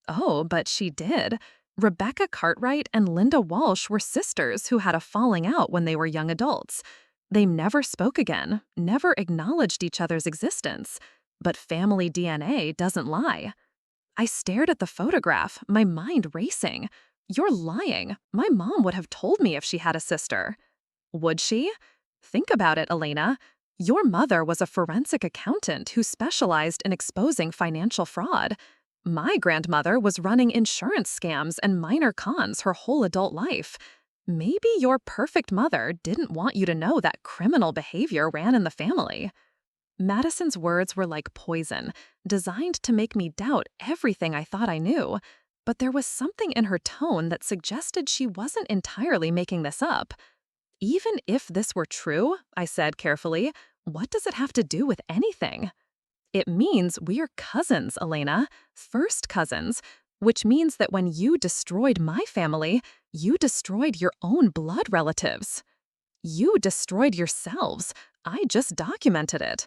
Speaker 1: "Oh, but she did. Rebecca Cartwright and Linda Walsh were sisters who had a falling out when they were young adults. They never spoke again, never acknowledged each other's existence. But family DNA doesn't lie." I stared at the photograph, my mind racing. "You're lying. My mom would have told me if she had a sister." "Would she?" "Think about it, Elena. Your mother was a forensic accountant who specialized in exposing financial fraud. My grandmother was running insurance scams and minor cons her whole adult life. Maybe your perfect mother didn't want you to know that criminal behavior ran in the family." Madison's words were like poison, designed to make me doubt everything I thought I knew. But there was something in her tone that suggested she wasn't entirely making this up. "Even if this were true," I said carefully, "what does it have to do with anything?" "It means we're cousins, Elena, first cousins, which means that when you destroyed my family, you destroyed your own blood relatives. You destroyed yourselves. I just documented it."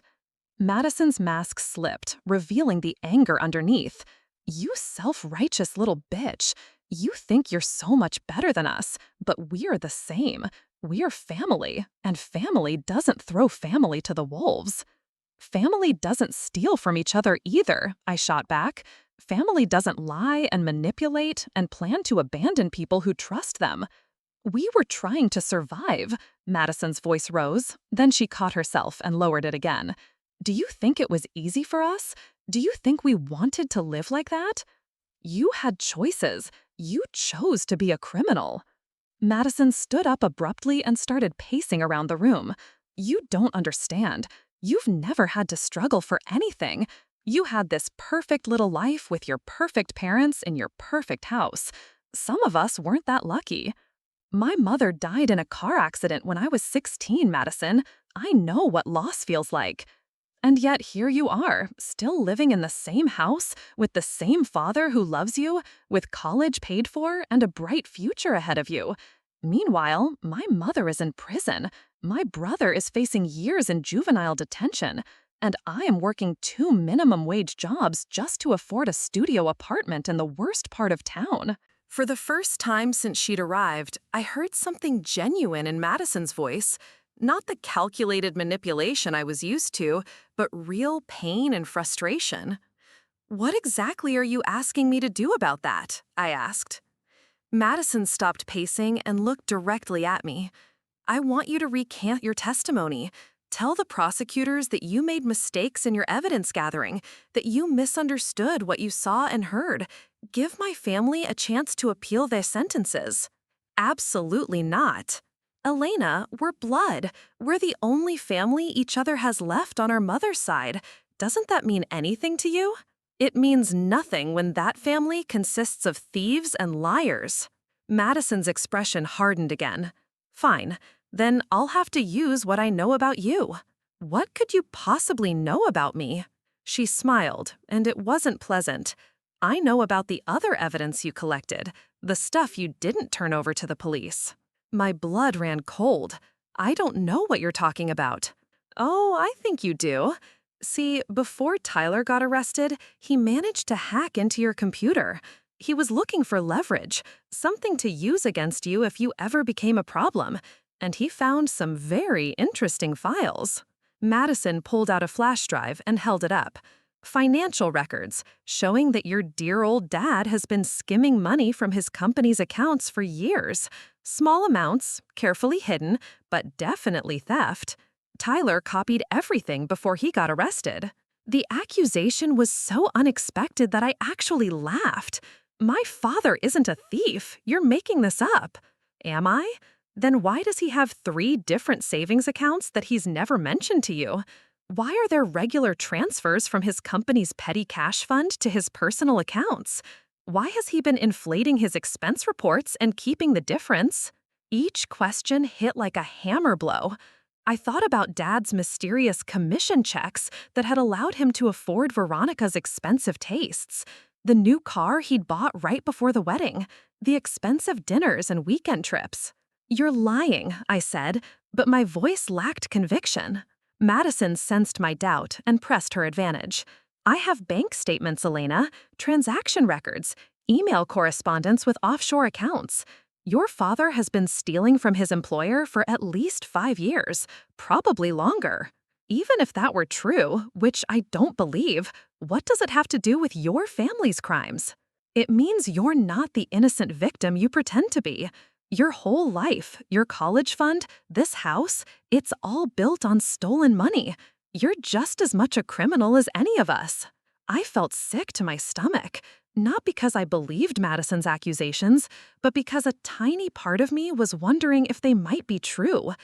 Speaker 1: Madison's mask slipped, revealing the anger underneath. "You self-righteous little bitch. You think you're so much better than us, but we're the same. We're family, and family doesn't throw family to the wolves." "Family doesn't steal from each other either," I shot back. "Family doesn't lie and manipulate and plan to abandon people who trust them." "We were trying to survive." Madison's voice rose, then she caught herself and lowered it again. "Do you think it was easy for us? Do you think we wanted to live like that? You had choices. You chose to be a criminal." Madison stood up abruptly and started pacing around the room. "You don't understand. You've never had to struggle for anything. You had this perfect little life with your perfect parents in your perfect house.
Speaker 2: Some of us weren't that lucky. My mother died in a car accident when I was 16, Madison. I know what loss feels like. And yet here you are, still living in the same house, with the same father who loves you, with college paid for and a bright future ahead of you. Meanwhile, my mother is in prison. My brother is facing years in juvenile detention. And I am working 2 minimum-wage jobs just to afford a studio apartment in the worst part of town. For the first time since she'd arrived, I heard something genuine in Madison's voice. Not the calculated manipulation I was used to, but real pain and frustration. "What exactly are you asking me to do about that?" I asked. Madison stopped pacing and looked directly at me. "I want you to recant your testimony. Tell the prosecutors that you made mistakes in your evidence gathering, that you misunderstood what you saw and heard. Give my family a chance to appeal their sentences." "Absolutely not. Elena, we're blood. We're the only family each other has left on our mother's side. Doesn't that mean anything to you?" "It means nothing when that family consists of thieves and liars." Madison's expression hardened again. "Fine, then I'll have to use what I know about you." "What could you possibly know about me?" She smiled, and it wasn't pleasant. "I know about the other evidence you collected, the stuff you didn't turn over to the police." My blood ran cold. "I don't know what you're talking about." "Oh, I think you do. See, before Tyler got arrested, he managed to hack into your computer. He was looking for leverage, something to use against you if you ever became a problem, and he found some very interesting files." Madison pulled out a flash drive and held it up. "Financial records, showing that your dear old dad has been skimming money from his company's accounts for years. Small amounts, carefully hidden, but definitely theft. Tyler copied everything before he got arrested." The accusation was so unexpected that I actually laughed. "My father isn't a thief. You're making this up." "Am I? Then why does he have 3 different savings accounts that he's never mentioned to you? Why are there regular transfers from his company's petty cash fund to his personal accounts? Why has he been inflating his expense reports and keeping the difference?" Each question hit like a hammer blow. I thought about Dad's mysterious commission checks that had allowed him to afford Veronica's expensive tastes, the new car he'd bought right before the wedding, the expensive dinners and weekend trips. "You're lying," I said, but my voice lacked conviction. Madison sensed my doubt and pressed her advantage. "I have bank statements, Elena, transaction records, email correspondence with offshore accounts. Your father has been stealing from his employer for at least 5 years, probably longer. Even if that were true, which I don't believe, what does it have to do with your family's crimes? It means you're not the innocent victim you pretend to be. Your whole life, your college fund, this house, it's all built on stolen money. You're just as much a criminal as any of us." I felt sick to my stomach, not because I believed Madison's accusations, but because a tiny part of me was wondering if they might be true.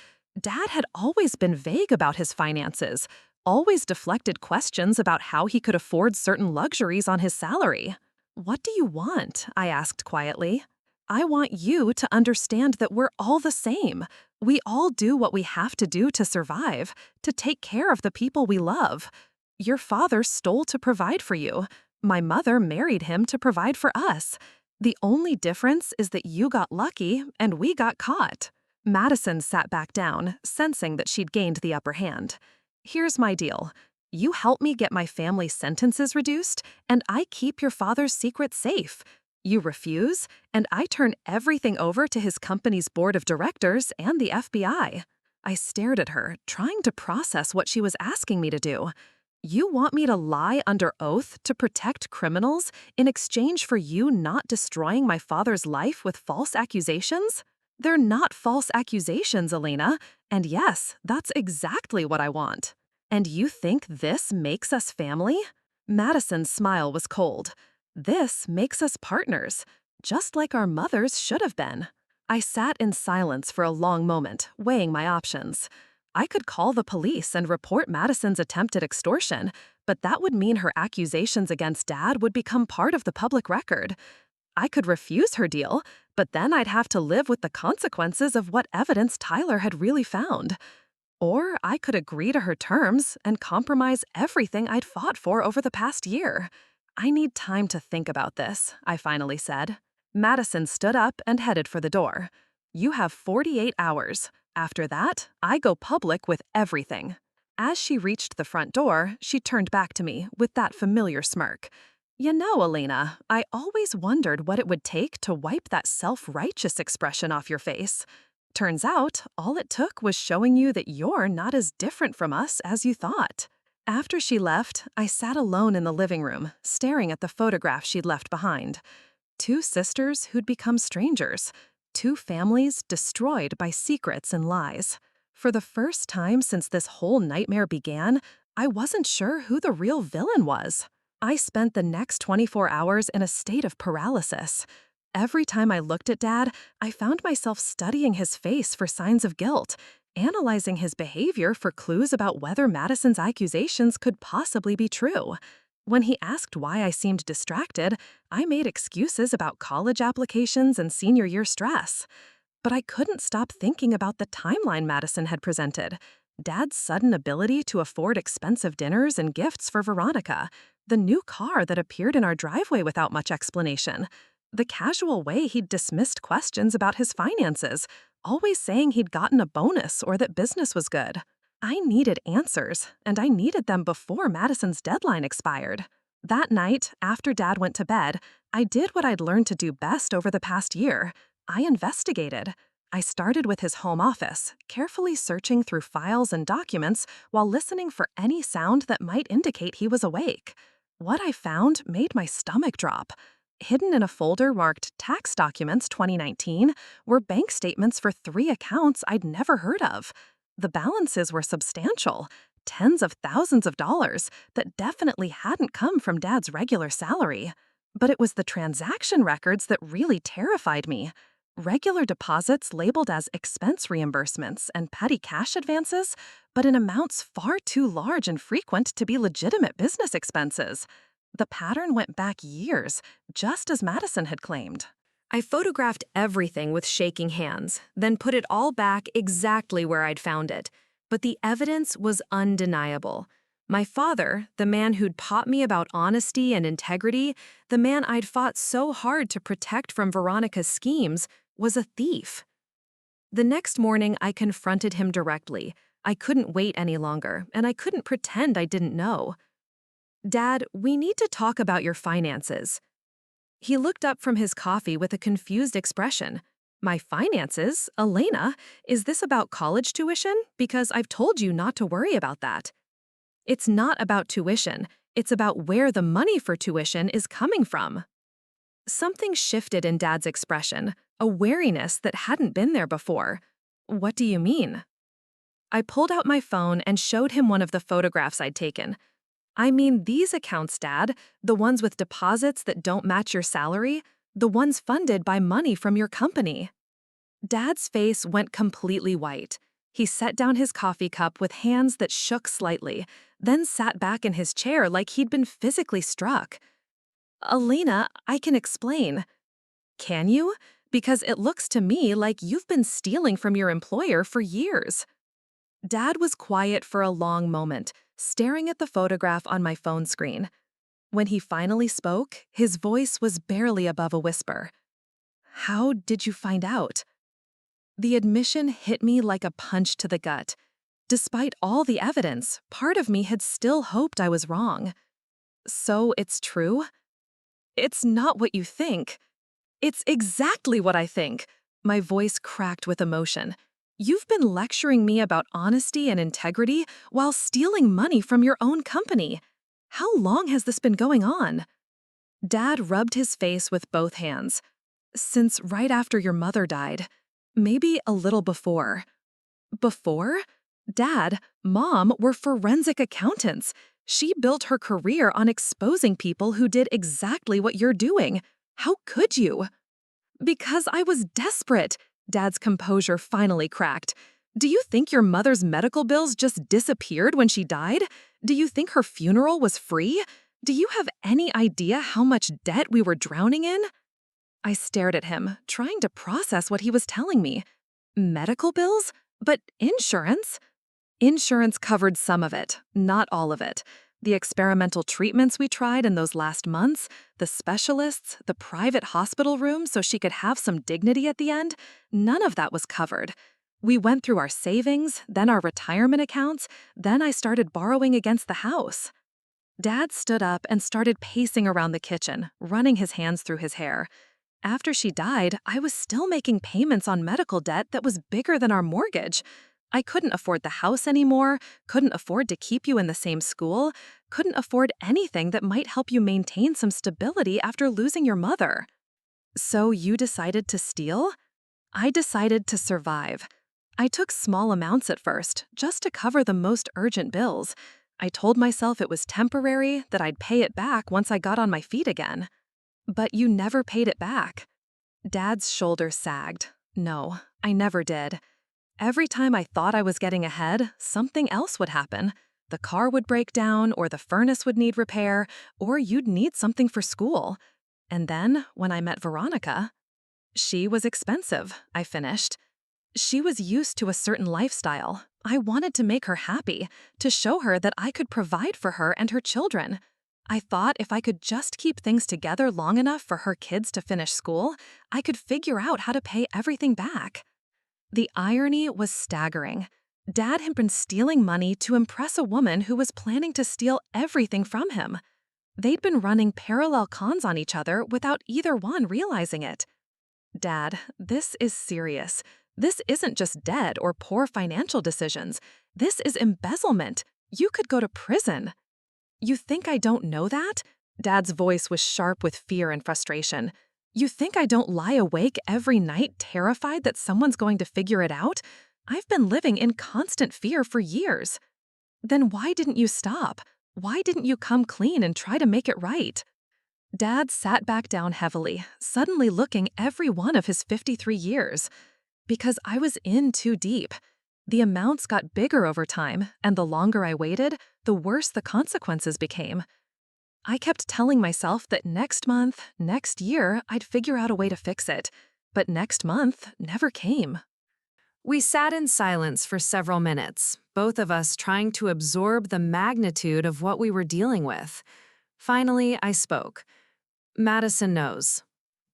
Speaker 2: Dad had always been vague about his finances, always deflected questions about how he could afford certain luxuries on his salary. "What do you want?" I asked quietly. "I want you to understand that we're all the same. We all do what we have to do to survive, to take care of the people we love. Your father stole to provide for you. My mother married him to provide for us. The only difference is that you got lucky and we got caught." Madison sat back down, sensing that she'd gained the upper hand. "Here's my deal. You help me get my family's sentences reduced, and I keep your father's secret safe. You refuse, and I turn everything over to his company's board of directors and the FBI." I stared at her, trying to process what she was asking me to do. "You want me to lie under oath to protect criminals in exchange for you not destroying my father's life with false accusations?" "They're not false accusations, Elena, and yes, that's exactly what I want." "And you think this makes us family?" Madison's smile was cold. "This makes us partners, just like our mothers should have been." I sat in silence for a long moment, weighing my options. I could call the police and report Madison's attempted extortion, but that would mean her accusations against Dad would become part of the public record. I could refuse her deal, but then I'd have to live with the consequences of what evidence Tyler had really found. Or I could agree to her terms and compromise everything I'd fought for over the past year. I need time to think about this, I finally said. Madison stood up and headed for the door. You have 48 hours. After that, I go public with everything. As she reached the front door, she turned back to me with that familiar smirk. You know, Elena, I always wondered what it would take to wipe that self-righteous expression off your face. Turns out, all it took was showing you that you're not as different from us as you thought. After she left, I sat alone in the living room, staring at the photograph she'd left behind. Two sisters who'd become strangers. Two families destroyed by secrets and lies. For the first time since this whole nightmare began, I wasn't sure who the real villain was. I spent the next 24 hours in a state of paralysis. Every time I looked at Dad, I found myself studying his face for signs of guilt, analyzing his behavior for clues about whether Madison's accusations could possibly be true. When he asked why I seemed distracted, I made excuses about college applications and senior year stress. But I couldn't stop thinking about the timeline Madison had presented. Dad's sudden ability to afford expensive dinners and gifts for Veronica, the new car that appeared in our driveway without much explanation, the casual way he'd dismissed questions about his finances, always saying he'd gotten a bonus or that business was good. I needed answers, and I needed them before Madison's deadline expired. That night, after Dad went to bed, I did what I'd learned to do best over the past year. I investigated. I started with his home office, carefully searching through files and documents while listening for any sound that might indicate he was awake. What I found made my stomach drop. Hidden in a folder marked Tax Documents 2019 were bank statements for 3 accounts I'd never heard of. The balances were substantial, tens of thousands of dollars that definitely hadn't come from Dad's regular salary. But it was the transaction records that really terrified me. Regular deposits labeled as expense reimbursements and petty cash advances, but in amounts far too large and frequent to be legitimate business expenses. The pattern went back years, just as Madison had claimed. I photographed everything with shaking hands, then put it all back exactly where I'd found it. But the evidence was undeniable. My father, the man who'd taught me about honesty and integrity, the man I'd fought so hard to protect from Veronica's schemes, was a thief. The next morning, I confronted him directly. I couldn't wait any longer, and I couldn't pretend I didn't know. Dad, we need to talk about your finances. He looked up from his coffee with a confused expression. My finances? Elena, is this about college tuition? Because I've told you not to worry about that. It's not about tuition. It's about where the money for tuition is coming from. Something shifted in Dad's expression, a wariness that hadn't been there before. What do you mean? I pulled out my phone and showed him one of the photographs I'd taken. I mean these accounts, Dad, the ones with deposits that don't match your salary, the ones funded by money from your company. Dad's face went completely white. He set down his coffee cup with hands that shook slightly, then sat back in his chair like he'd been physically struck. Elena, I can explain. Can you? Because it looks to me like you've been stealing from your employer for years. Dad was quiet for a long moment, staring at the photograph on my phone screen. When he finally spoke, his voice was barely above a whisper. How did you find out? The admission hit me like a punch to the gut. Despite all the evidence, part of me had still hoped I was wrong. So it's true? It's not what you think. It's exactly what I think. My voice cracked with emotion. You've been lecturing me about honesty and integrity while stealing money from your own company. How long has this been going on? Dad rubbed his face with both hands. Since right after your mother died. Maybe a little before. Before? Dad, Mom were forensic accountants. She built her career on exposing people who did exactly what you're doing. How could you? Because I was desperate. Dad's composure finally cracked. Do you think your mother's medical bills just disappeared when she died? Do you think her funeral was free? Do you have any idea how much debt we were drowning in? I stared at him, trying to process what he was telling me. Medical bills? But insurance? Insurance covered some of it, not all of it. The experimental treatments we tried in those last months, the specialists, the private hospital room so she could have some dignity at the end, none of that was covered. We went through our savings, then our retirement accounts, then I started borrowing against the house. Dad stood up and started pacing around the kitchen, running his hands through his hair. After she died, I was still making payments on medical debt that was bigger than our mortgage. I couldn't afford the house anymore, couldn't afford to keep you in the same school, couldn't afford anything that might help you maintain some stability after losing your mother. So you decided to steal? I decided to survive. I took small amounts at first, just to cover the most urgent bills. I told myself it was temporary, that I'd pay it back once I got on my feet again. But you never paid it back. Dad's shoulder sagged. No, I never did. Every time I thought I was getting ahead, something else would happen. The car would break down, or the furnace would need repair, or you'd need something for school. And then, when I met Veronica, she was expensive, I finished. She was used to a certain lifestyle. I wanted to make her happy, to show her that I could provide for her and her children. I thought if I could just keep things together long enough for her kids to finish school, I could figure out how to pay everything back. The irony was staggering. Dad had been stealing money to impress a woman who was planning to steal everything from him. They'd been running parallel cons on each other without either one realizing it. Dad, this is serious. This isn't just debt or poor financial decisions. This is embezzlement. You could go to prison. You think I don't know that? Dad's voice was sharp with fear and frustration. You think I don't lie awake every night terrified that someone's going to figure it out? I've been living in constant fear for years. Then why didn't you stop? Why didn't you come clean and try to make it right? Dad sat back down heavily, suddenly looking every one of his 53 years. Because I was in too deep. The amounts got bigger over time, and the longer I waited, the worse the consequences became. I kept telling myself that next month, next year, I'd figure out a way to fix it. But next month never came.
Speaker 1: We sat in silence for several minutes, both of us trying to absorb the magnitude of what we were dealing with. Finally, I spoke. Madison knows.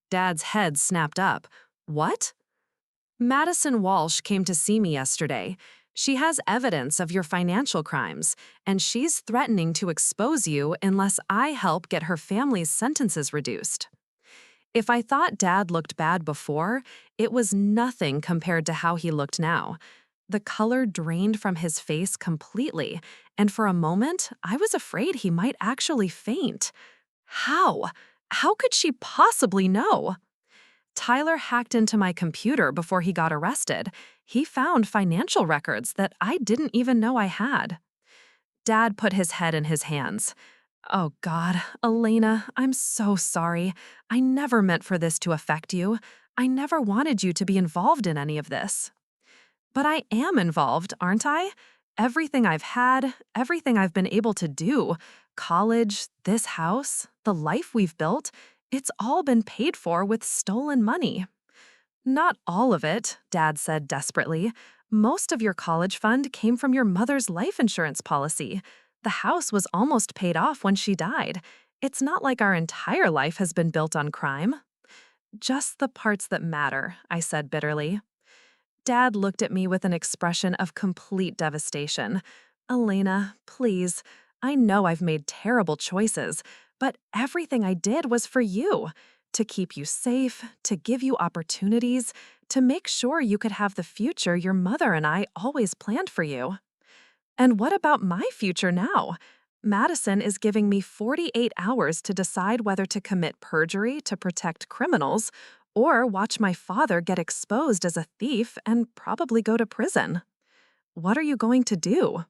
Speaker 1: Dad's head snapped up. What? Madison Walsh came to see me yesterday. She has evidence of your financial crimes, and she's threatening to expose you unless I help get her family's sentences reduced. If I thought Dad looked bad before, it was nothing compared to how he looked now. The color drained from his face completely, and for a moment, I was afraid he might actually faint. How? How could she possibly know? Tyler hacked into my computer before he got arrested. He found financial records that I didn't even know I had. Dad put his head in his hands. Oh God, Elena, I'm so sorry. I never meant for this to affect you. I never wanted you to be involved in any of this. But I am involved, aren't I? Everything I've had, everything I've been able to do, college, this house, the life we've built, it's all been paid for with stolen money. Not all of it, Dad said desperately. Most of your college fund came from your mother's life insurance policy. The house was almost paid off when she died. It's not like our entire life has been built on crime. Just the parts that matter, I said bitterly. Dad looked at me with an expression of complete devastation. Elena, please, I know I've made terrible choices, but everything I did was for you. To keep you safe, to give you opportunities, to make sure you could have the future your mother and I always planned for you. And what about my future now? Madison is giving me 48 hours to decide whether to commit perjury to protect criminals or watch my father get exposed as a thief and probably go to prison. What are you going to do?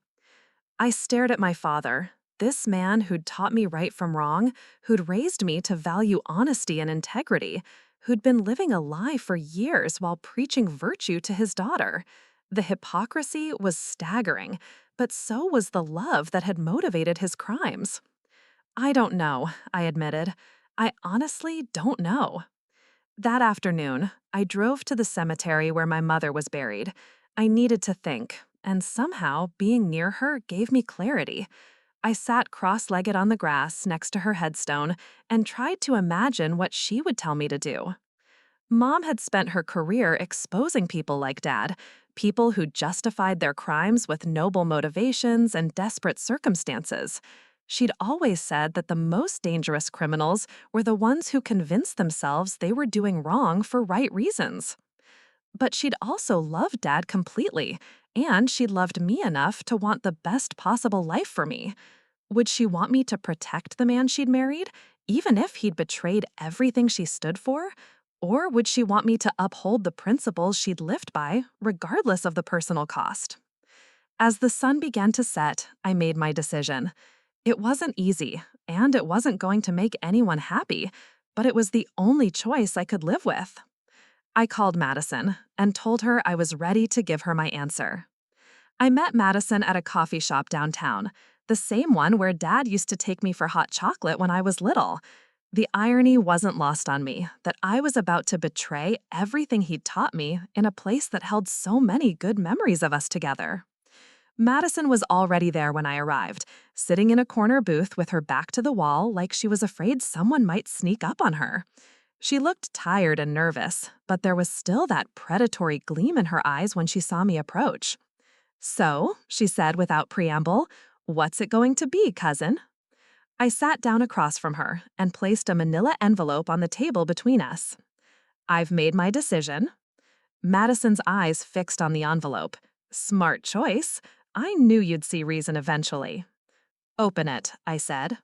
Speaker 1: I stared at my father, this man who'd taught me right from wrong, who'd raised me to value honesty and integrity, who'd been living a lie for years while preaching virtue to his daughter. The hypocrisy was staggering, but so was the love that had motivated his crimes. I don't know, I admitted. I honestly don't know. That afternoon, I drove to the cemetery where my mother was buried. I needed to think, and somehow being near her gave me clarity. I sat cross legged on the grass next to her headstone and tried to imagine what she would tell me to do. Mom had spent her career exposing people like Dad, people who justified their crimes with noble motivations and desperate circumstances. She'd always said that the most dangerous criminals were the ones who convinced themselves they were doing wrong for right reasons. But she'd also loved Dad completely, and she'd loved me enough to want the best possible life for me. Would she want me to protect the man she'd married, even if he'd betrayed everything she stood for? Or would she want me to uphold the principles she'd lived by, regardless of the personal cost? As the sun began to set, I made my decision. It wasn't easy, and it wasn't going to make anyone happy, but it was the only choice I could live with. I called Madison and told her I was ready to give her my answer. I met Madison at a coffee shop downtown, the same one where Dad used to take me for hot chocolate when I was little. The irony wasn't lost on me that I was about to betray everything he'd taught me in a place that held so many good memories of us together. Madison was already there when I arrived, sitting in a corner booth with her back to the wall like she was afraid someone might sneak up on her. She looked tired and nervous, but there was still that predatory gleam in her eyes when she saw me approach. "So," she said without preamble, "what's it going to be, cousin?" I sat down across from her and placed a manila envelope on the table between us. "I've made my decision." Madison's eyes fixed on the envelope. "Smart choice. I knew you'd see reason eventually." "Open it," I said.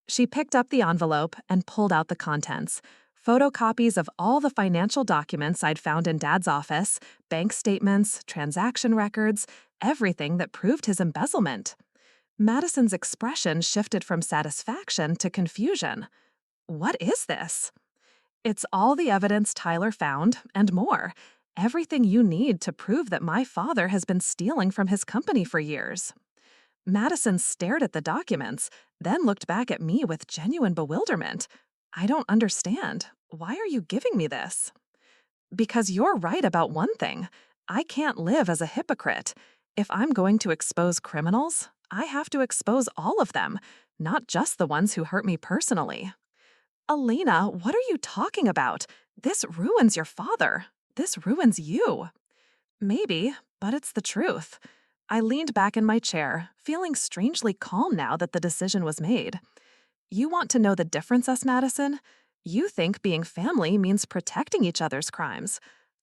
Speaker 1: She picked up the envelope and pulled out the contents. Photocopies of all the financial documents I'd found in Dad's office, bank statements, transaction records, everything that proved his embezzlement. Madison's expression shifted from satisfaction to confusion. "What is this?" "It's all the evidence Tyler found, and more. Everything you need to prove that my father has been stealing from his company for years." Madison stared at the documents, then looked back at me with genuine bewilderment. "I don't understand. Why are you giving me this?" "Because you're right about one thing. I can't live as a hypocrite. If I'm going to expose criminals, I have to expose all of them, not just the ones who hurt me personally." "Elena, what are you talking about? This ruins your father. This ruins you." "Maybe, but it's the truth." I leaned back in my chair, feeling strangely calm now that the decision was made. "You want to know the difference, us, Madison? You think being family means protecting each other's crimes.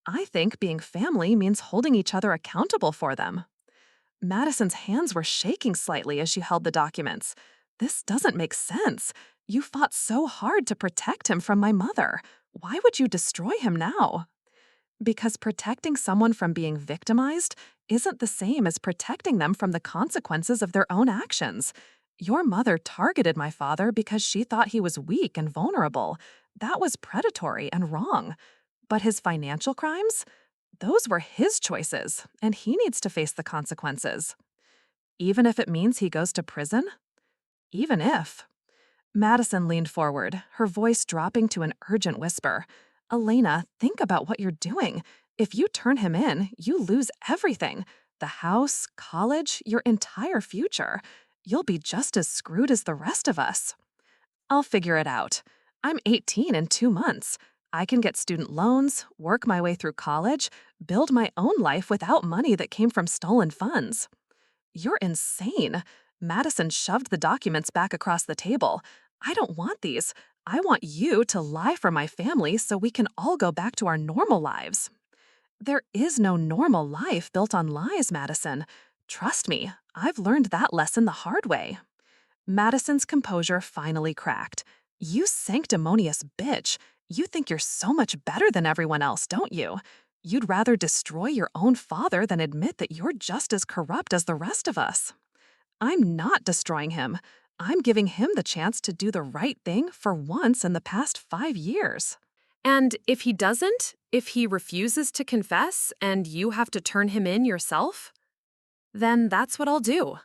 Speaker 1: I think being family means holding each other accountable for them." Madison's hands were shaking slightly as she held the documents. "This doesn't make sense. You fought so hard to protect him from my mother. Why would you destroy him now?" "Because protecting someone from being victimized isn't the same as protecting them from the consequences of their own actions. Your mother targeted my father because she thought he was weak and vulnerable. That was predatory and wrong. But his financial crimes? Those were his choices, and he needs to face the consequences. Even if it means he goes to prison? Even if." Madison leaned forward, her voice dropping to an urgent whisper. "Elena, think about what you're doing. If you turn him in, you lose everything. The house, college, your entire future. You'll be just as screwed as the rest of us." "I'll figure it out. I'm 18 in 2 months. I can get student loans, work my way through college, build my own life without money that came from stolen funds." "You're insane." Madison shoved the documents back across the table. "I don't want these. I want you to lie for my family so we can all go back to our normal lives." "There is no normal life built on lies, Madison. Trust me, I've learned that lesson the hard way." Madison's composure finally cracked. "You sanctimonious bitch. You think you're so much better than everyone else, don't you? You'd rather destroy your own father than admit that you're just as corrupt as the rest of us." "I'm not destroying him. I'm giving him the chance to do the right thing for once in the past 5 years." "And if he doesn't? If he refuses to confess and you have to turn him in yourself?" "Then that's what I'll do."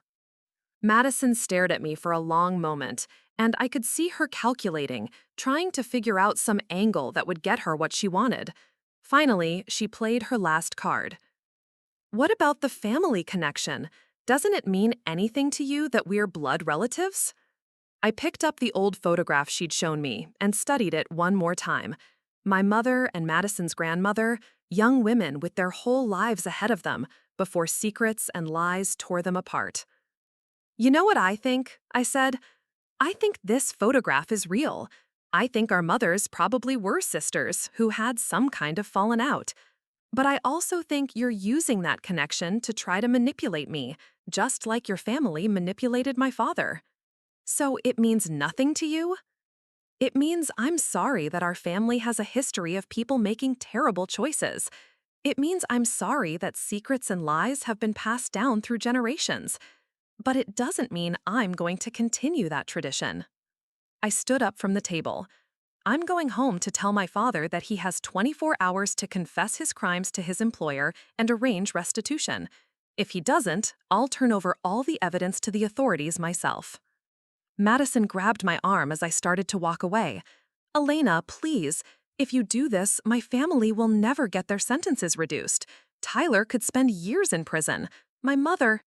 Speaker 1: Madison stared at me for a long moment, and I could see her calculating, trying to figure out some angle that would get her what she wanted. Finally, she played her last card. What about the family connection? Doesn't it mean anything to you that we're blood relatives? I picked up the old photograph she'd shown me and studied it one more time. My mother and Madison's grandmother, young women with their whole lives ahead of them, before secrets and lies tore them apart. You know what I think? I said. I think this photograph is real. I think our mothers probably were sisters who had some kind of fallen out. But I also think you're using that connection to try to manipulate me, just like your family manipulated my father. So it means nothing to you? It means I'm sorry that our family has a history of people making terrible choices. It means I'm sorry that secrets and lies have been passed down through generations. But it doesn't mean I'm going to continue that tradition. I stood up from the table. I'm going home to tell my father that he has 24 hours to confess his crimes to his employer and arrange restitution. If he doesn't, I'll turn over all the evidence to the authorities myself. Madison grabbed my arm as I started to walk away. Elena, please, if you do this, my family will never get their sentences reduced. Tyler could spend years in prison. My mother.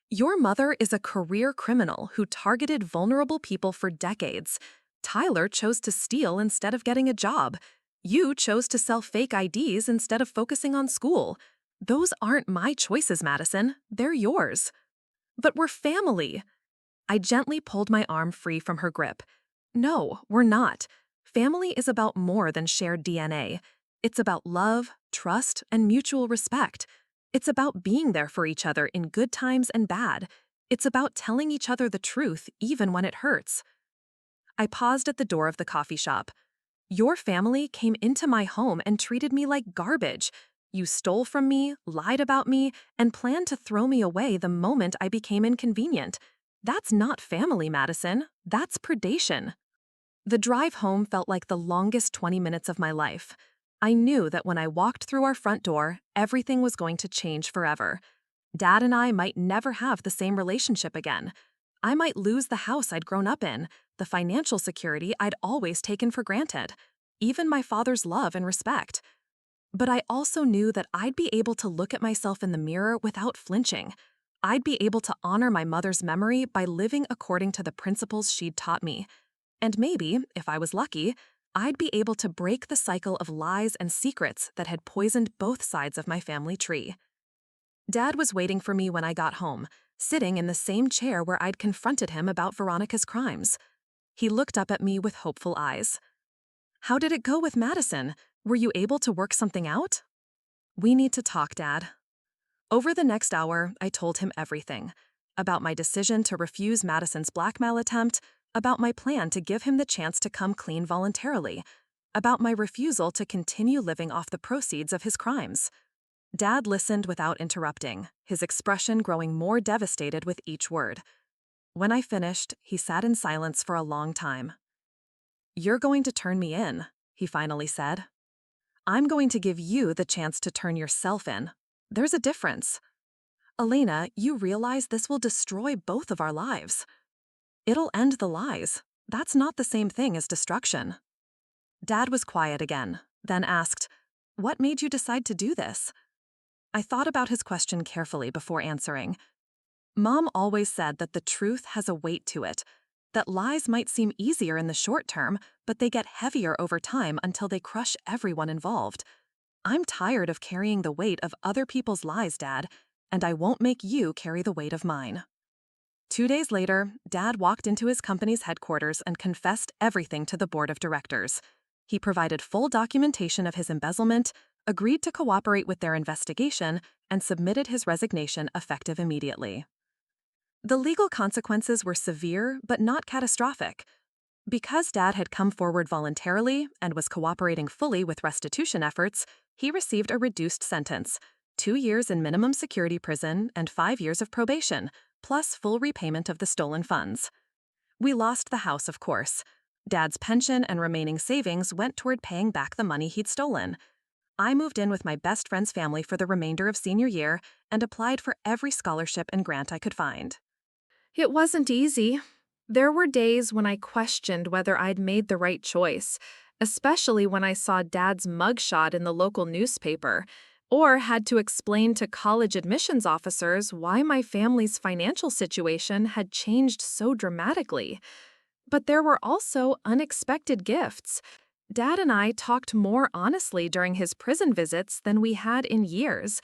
Speaker 1: Your mother is a career criminal who targeted vulnerable people for decades. Tyler chose to steal instead of getting a job. You chose to sell fake IDs instead of focusing on school. Those aren't my choices, Madison. They're yours. But we're family. I gently pulled my arm free from her grip. No, we're not. Family is about more than shared DNA. It's about love, trust, and mutual respect. It's about being there for each other in good times and bad. It's about telling each other the truth even when it hurts. I paused at the door of the coffee shop. Your family came into my home and treated me like garbage. You stole from me, lied about me, and planned to throw me away the moment I became inconvenient. That's not family, Madison. That's predation. The drive home felt like the longest 20 minutes of my life. I knew that when I walked through our front door, everything was going to change forever. Dad and I might never have the same relationship again. I might lose the house I'd grown up in, the financial security I'd always taken for granted, even my father's love and respect. But I also knew that I'd be able to look at myself in the mirror without flinching. I'd be able to honor my mother's memory by living according to the principles she'd taught me. And maybe, if I was lucky, I'd be able to break the cycle of lies and secrets that had poisoned both sides of my family tree. Dad was waiting for me when I got home, sitting in the same chair where I'd confronted him about Veronica's crimes. He looked up at me with hopeful eyes. How did it go with Madison? Were you able to work something out? We need to talk, Dad. Over the next hour, I told him everything. About my decision to refuse Madison's blackmail attempt, about my plan to give him the chance to come clean voluntarily, about my refusal to continue living off the proceeds of his crimes. Dad listened without interrupting, his expression growing more devastated with each word. When I finished, he sat in silence for a long time. "You're going to turn me in," he finally said. "I'm going to give you the chance to turn yourself in. There's a difference. Elena, you realize this will destroy both of our lives. It'll end the lies. That's not the same thing as destruction." Dad was quiet again, then asked, "What made you decide to do this?" I thought about his question carefully before answering. Mom always said that the truth has a weight to it, that lies might seem easier in the short term, but they get heavier over time until they crush everyone involved. I'm tired of carrying the weight of other people's lies, Dad, and I won't make you carry the weight of mine. 2 days later, Dad walked into his company's headquarters and confessed everything to the board of directors. He provided full documentation of his embezzlement, agreed to cooperate with their investigation, and submitted his resignation effective immediately. The legal consequences were severe but not catastrophic. Because Dad had come forward voluntarily and was cooperating fully with restitution efforts, he received a reduced sentence, 2 years in minimum security prison and 5 years of probation, plus full repayment of the stolen funds. We lost the house, of course. Dad's pension and remaining savings went toward paying back the money he'd stolen. I moved in with my best friend's family for the remainder of senior year and applied for every scholarship and grant I could find. It wasn't easy.
Speaker 2: There were days when I questioned whether I'd made the right choice, especially when I saw Dad's mugshot in the local newspaper, or had to explain to college admissions officers why my family's financial situation had changed so dramatically. But there were also unexpected gifts. Dad and I talked more honestly during his prison visits than we had in years.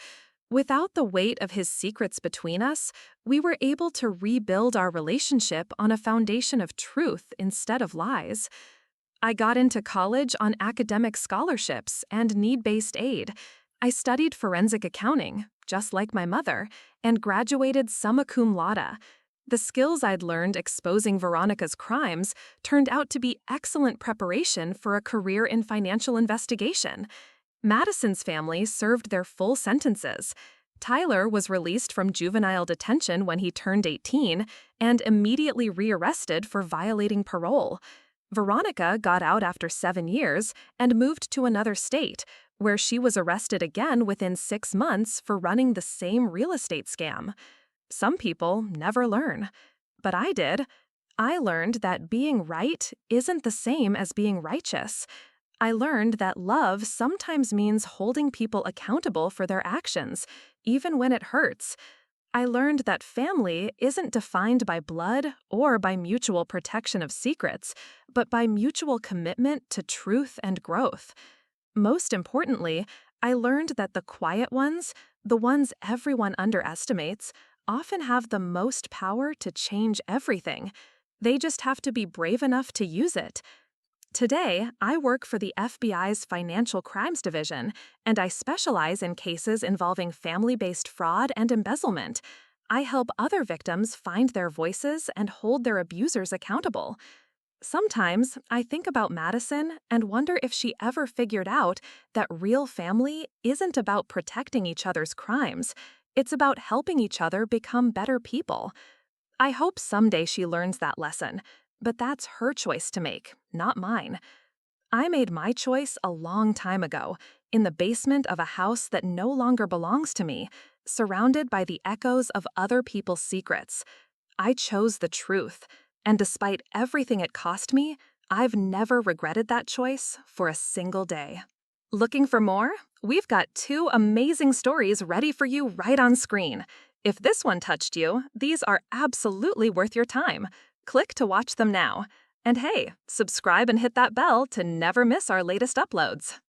Speaker 2: Without the weight of his secrets between us, we were able to rebuild our relationship on a foundation of truth instead of lies. I got into college on academic scholarships and need-based aid. I studied forensic accounting, just like my mother, and graduated summa cum laude. The skills I'd learned exposing Veronica's crimes turned out to be excellent preparation for a career in financial investigation. Madison's family served their full sentences. Tyler was released from juvenile detention when he turned 18 and immediately rearrested for violating parole. Veronica got out after 7 years and moved to another state, where she was arrested again within 6 months for running the same real estate scam. Some people never learn, but I did. I learned that being right isn't the same as being righteous. I learned that love sometimes means holding people accountable for their actions, even when it hurts. I learned that family isn't defined by blood or by mutual protection of secrets, but by mutual commitment to truth and growth. Most importantly, I learned that the quiet ones, the ones everyone underestimates, often have the most power to change everything. They just have to be brave enough to use it. Today, I work for the FBI's Financial Crimes Division, and I specialize in cases involving family-based fraud and embezzlement. I help other victims find their voices and hold their abusers accountable. Sometimes, I think about Madison and wonder if she ever figured out that real family isn't about protecting each other's crimes. It's about helping each other become better people. I hope someday she learns that lesson, but that's her choice to make, not mine. I made my choice a long time ago, in the basement of a house that no longer belongs to me, surrounded by the echoes of other people's secrets. I chose the truth, and despite everything it cost me, I've never regretted that choice for a single day. Looking for more? We've got 2 amazing stories ready for you right on screen. If this one touched you, these are absolutely worth your time. Click to watch them now. And hey, subscribe and hit that bell to never miss our latest uploads.